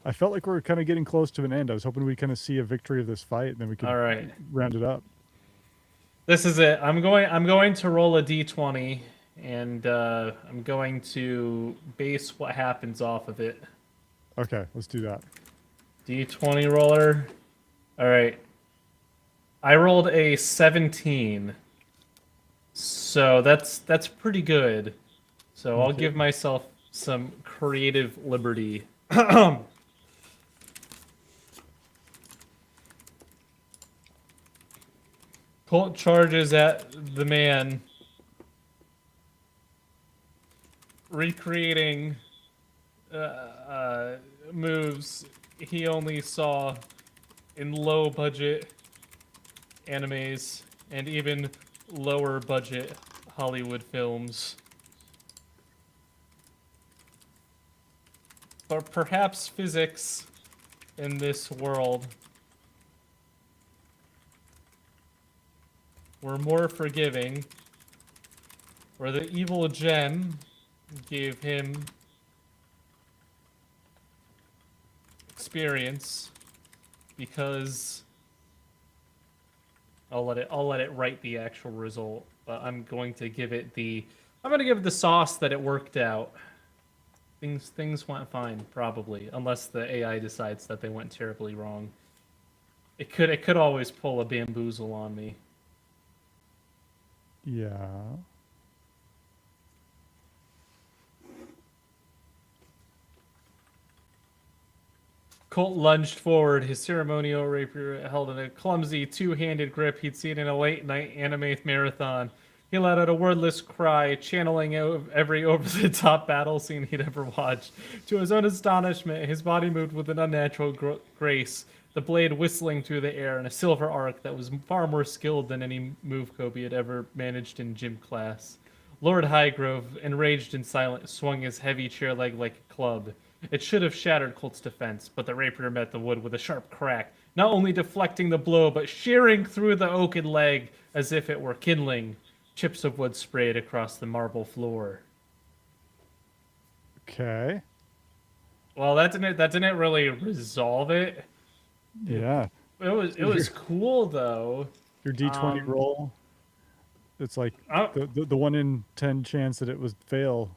I felt like we're kind of getting close to an end. I was hoping we kind of see a victory of this fight, and then we could All right, round it up. this is it. I'm going to roll a d20, and I'm going to base what happens off of it. Okay, let's do that. D20 roller. All right. I rolled a 17. So that's pretty good. So I'll give myself some creative liberty. Kolt charges at the man, recreating moves he only saw in low budget animes and even lower budget Hollywood films. But perhaps physics in this world were more forgiving, or the evil gem gave him experience, because I'll let it write the actual result, but I'm going to give it the sauce that it worked out. Things went fine, probably, unless the AI decides that they went terribly wrong. It could always pull a bamboozle on me. Yeah. Kolt lunged forward, his ceremonial rapier held in a clumsy two-handed grip he'd seen in a late-night anime marathon. He let out a wordless cry, channeling every over-the-top battle scene he'd ever watched. To his own astonishment, his body moved with an unnatural grace, the blade whistling through the air in a silver arc that was far more skilled than any move Kobe had ever managed in gym class. Lord Highgrove, enraged and silent, swung his heavy chair leg like a club. It should have shattered Kolt's defense, but the rapier met the wood with a sharp crack, not only deflecting the blow, but shearing through the oaken leg as if it were kindling. Chips of wood sprayed across the marble floor. Okay. Well, that didn't really resolve it. Yeah. It was cool though. Your D20 roll. It's like the 1 in 10 chance that it would fail.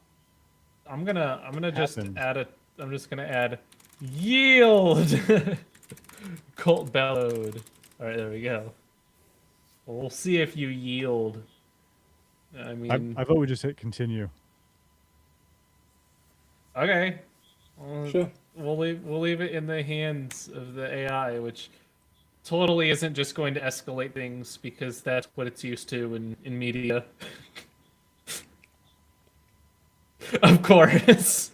I'm gonna just Happened. I'm just gonna add yield. Kolt bellowed. All right, there we go. We'll see if you yield. I mean, I vote we just hit continue. okay. Well, Sure. we'll leave it in the hands of the AI, which totally isn't just going to escalate things, because that's what it's used to in media. Of course.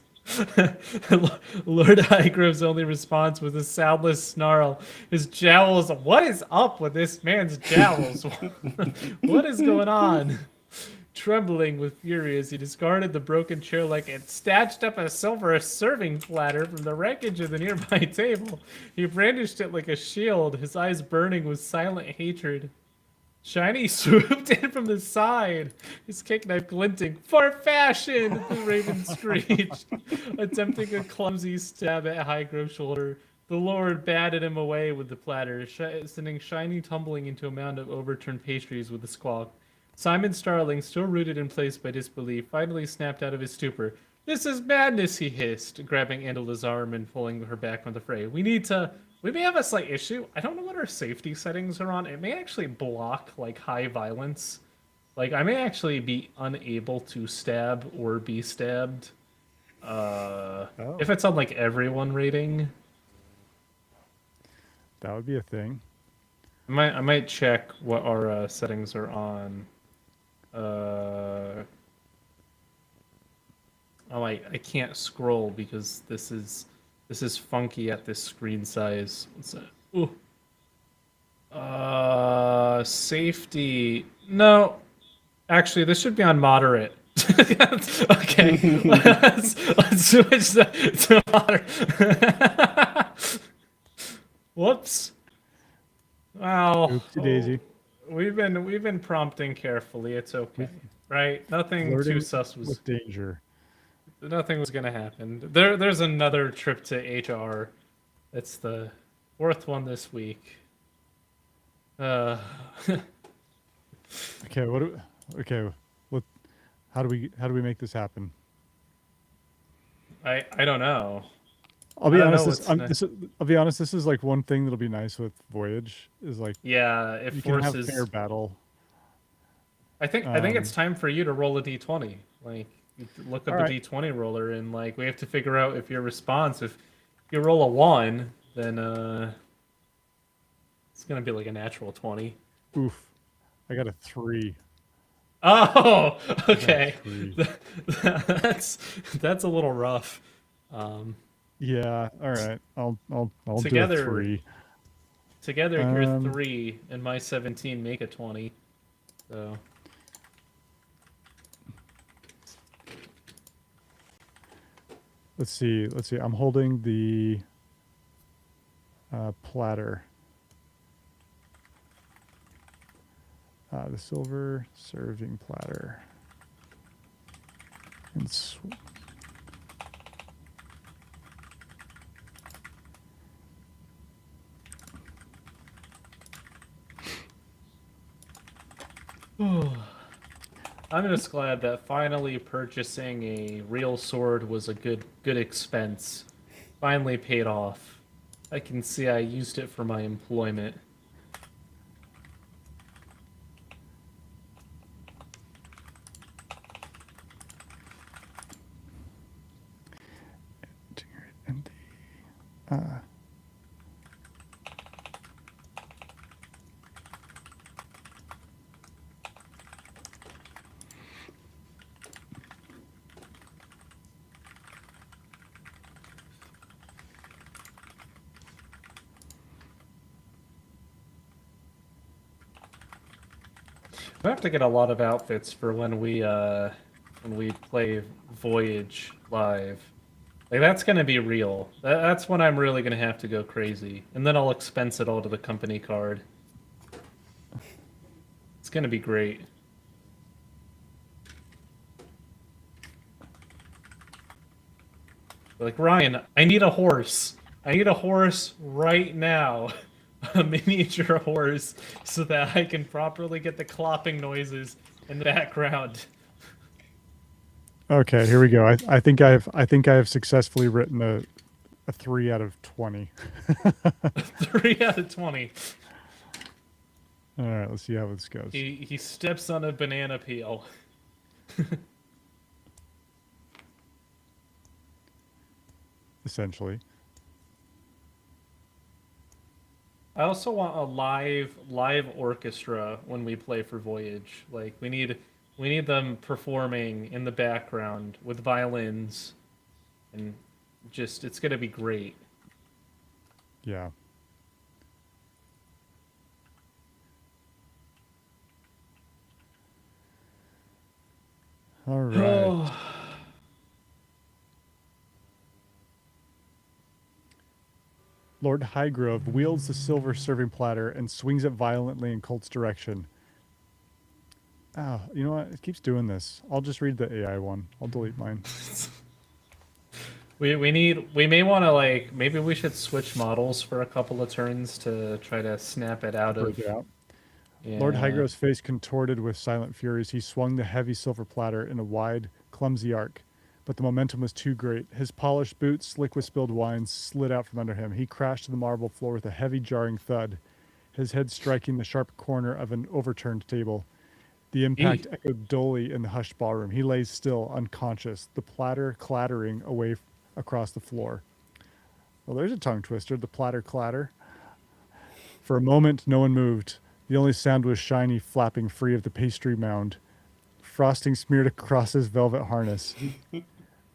Lord Highgrove's only response was a soundless snarl. His jowls. What is up with this man's jowls? What is going on? Trembling with fury as he discarded the broken chair leg and snatched up a silver serving platter from the wreckage of the nearby table. He brandished it like a shield, his eyes burning with silent hatred. Shiny swooped in from the side, his kick knife glinting. For fashion! The raven screeched, attempting a clumsy stab at Highgrove's shoulder. The Lord batted him away with the platter, sending Shiny tumbling into a mound of overturned pastries with a squawk. Simon Starling, still rooted in place by disbelief, finally snapped out of his stupor. "This is madness," he hissed, grabbing Andala's arm and pulling her back from the fray. We need to We may have a slight issue. I don't know what our safety settings are on. It may actually block like high violence. Like I may actually be unable to stab or be stabbed. If it's on like everyone rating, That would be a thing. I might check what our settings are on. Oh, I can't scroll because this is funky at this screen size. What's that? Ooh. Safety. No. Actually, this should be on moderate. Okay. let's switch to moderate. Whoops. Well, Oopsie daisy. we've been prompting carefully. It's okay. Right? Nothing Flirting too sus was with danger. nothing was gonna happen. There's another trip to HR. It's the fourth one this week. Okay, how do we make this happen? I don't know. I'll be I don't know honest. I'll be honest. This is like one thing that'll be nice with Voyage is like Yeah, it you can have forces. fair battle. I think it's time for you to roll a d20. Like you look up All a right. d20 roller, and like we have to figure out if your response. If you roll a 1, then it's gonna be like a natural 20. Oof, I got a 3. Oh, okay. 3. That's a little rough. Yeah. All right. I'll do a Together- 3. Together, your Um, 3 and my 17 make a 20. So Let's see. I'm holding the platter. The silver serving platter. And I'm just glad that finally purchasing a real sword was a good expense. Finally paid off. I can see I used it for my employment. and I have to get a lot of outfits for when we play Voyage live. Like that's gonna be real. That's when I'm really gonna have to go crazy, and then I'll expense it all to the company card. It's gonna be great. Like Ryan, I need a horse. I need a horse right now. A miniature horse so that I can properly get the clopping noises in the background. okay, here we go. I think I have successfully written a 3 out of 20. 3 out of 20. All right, let's see how this goes. He steps on a banana peel. Essentially. I also want a live orchestra when we play for Voyage. Like we need them performing in the background with violins, and just it's gonna be great. Yeah. All right. Lord Highgrove wields the silver serving platter and swings it violently in Kolt's direction. Oh, you know what? It keeps doing this. I'll just read the AI one. I'll delete mine. We may want to like maybe we should switch models for a couple of turns to try to snap it out of. Break it out. Yeah. Lord Highgrove's face contorted with silent fury as he swung the heavy silver platter in a wide, clumsy arc. but the momentum was too great. His polished boots, slick with spilled wine, slid out from under him. He crashed to the marble floor with a heavy, jarring thud, his head striking the sharp corner of an overturned table. The impact echoed dully in the hushed ballroom. He lay still, unconscious, the platter clattering away across the floor. Well, there's a tongue twister, the platter clatter. For a moment, no one moved. The only sound was Shiny flapping free of the pastry mound, frosting smeared across his velvet harness.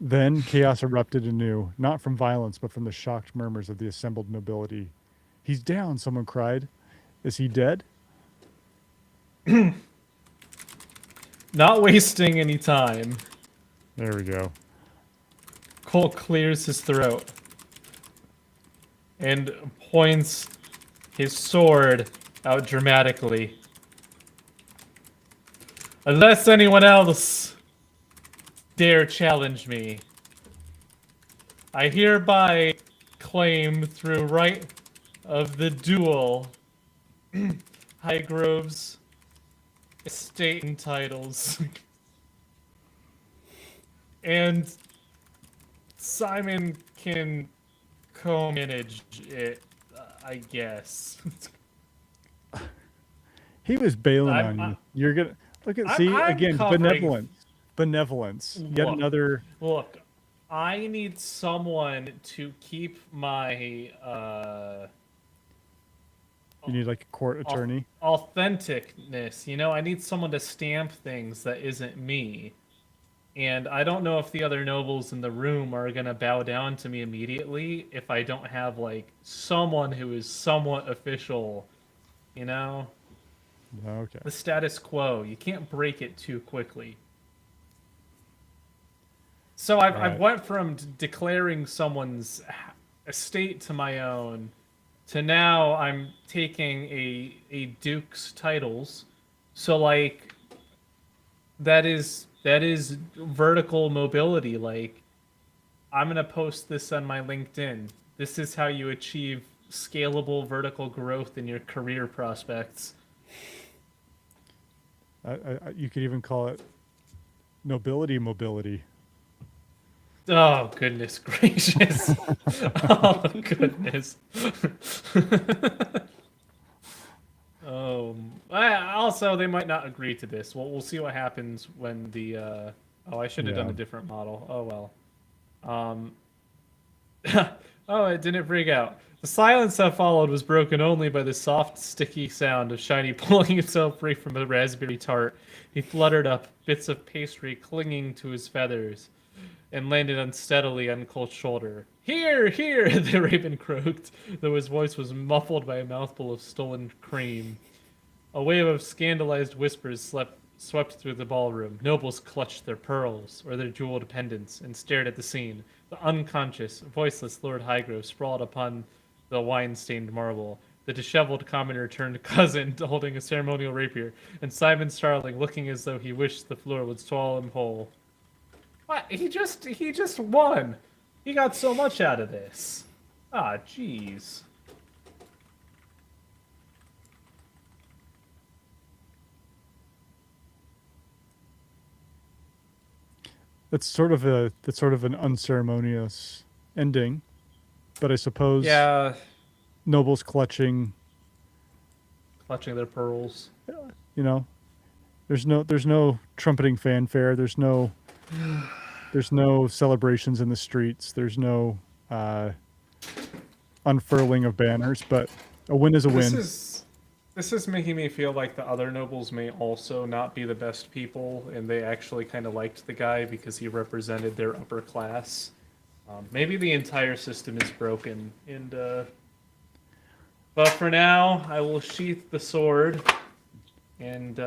Then chaos erupted anew, not from violence, but from the shocked murmurs of the assembled nobility. He's down, someone cried. Is he dead? Not wasting any time. There we go. Kolt clears his throat and points his sword out dramatically. Unless anyone else dare challenge me, I hereby claim through right of the duel Highgrove's estate and titles. And Simon can co-manage it, I guess. He was bailing on you. You're gonna look at again covering... benevolence. Yet another. Look, I need someone to keep my You need like a court attorney. Authenticness. You know, I need someone to stamp things that isn't me. And I don't know if the other nobles in the room are gonna bow down to me immediately if I don't have like someone who is somewhat official. You know? Okay. The status quo. You can't break it too quickly. So I've went from declaring someone's estate to my own to now I'm taking a duke's titles. So like that is vertical mobility. Like I'm gonna post this on my LinkedIn. This is how you achieve scalable vertical growth in your career prospects. You could even call it nobility mobility. Oh, goodness gracious. Oh, goodness. Also, they might not agree to this. We'll see what happens when the... Oh, I should have done a different model. Oh, well. Oh, it didn't freak out. The silence that followed was broken only by the soft, sticky sound of Shiny pulling himself free from a raspberry tart. He fluttered up, bits of pastry clinging to his feathers, and landed unsteadily on Colt's shoulder. Here, here, the raven croaked, though his voice was muffled by a mouthful of stolen cream. A wave of scandalized whispers swept through the ballroom. Nobles clutched their pearls, or their jeweled pendants, and stared at the scene. The unconscious, voiceless Lord Highgrove sprawled upon the wine-stained marble, the disheveled commoner turned cousin holding a ceremonial rapier, and Simon Starling looking as though he wished the floor would swallow him whole. What? He just won. He got so much out of this. Ah, jeez. That's sort of an unceremonious ending, but I suppose nobles clutching their pearls. You know, there's no trumpeting fanfare. There's no celebrations in the streets. There's no unfurling of banners. But a win is a win. This is making me feel like the other nobles may also not be the best people, and they actually kind of liked the guy because he represented their upper class. Maybe the entire system is broken, and but for now, I will sheath the sword, and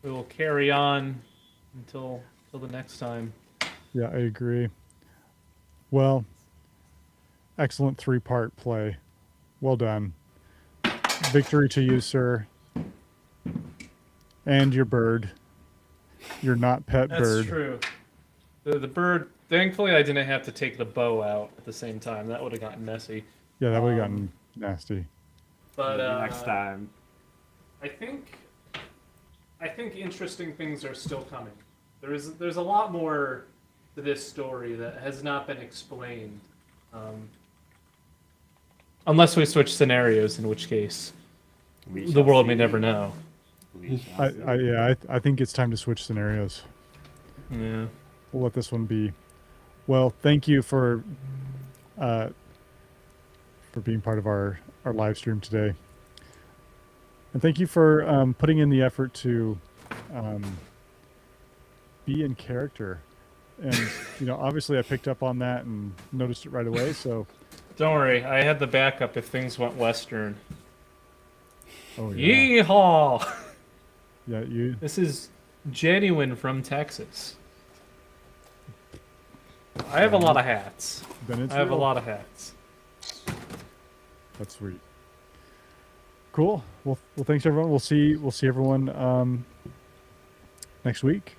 we will carry on until the next time. Yeah, I agree. Well, excellent 3-part play. Well done. Victory to you, sir. And your bird. Your not pet bird. That's true. The bird, thankfully I didn't have to take the bow out at the same time. That would have gotten messy. Yeah, that would have gotten nasty. But maybe next time. I think interesting things are still coming. There's a lot more to this story that has not been explained. Unless we switch scenarios, in which case We the shall world may see. never know. We shall see. Yeah, I think it's time to switch scenarios. Yeah. We'll let this one be. Well, thank you for being part of our live stream today, and thank you for putting in the effort to be in character. And obviously, I picked up on that and noticed it right away. So, Don't worry, I had the backup if things went western. oh yeah, Yeehaw! yeah, you. This is genuine from Texas. I have a lot of hats. Then it's I have a real. lot of hats. That's sweet. Cool. Well, thanks everyone. We'll see everyone next week.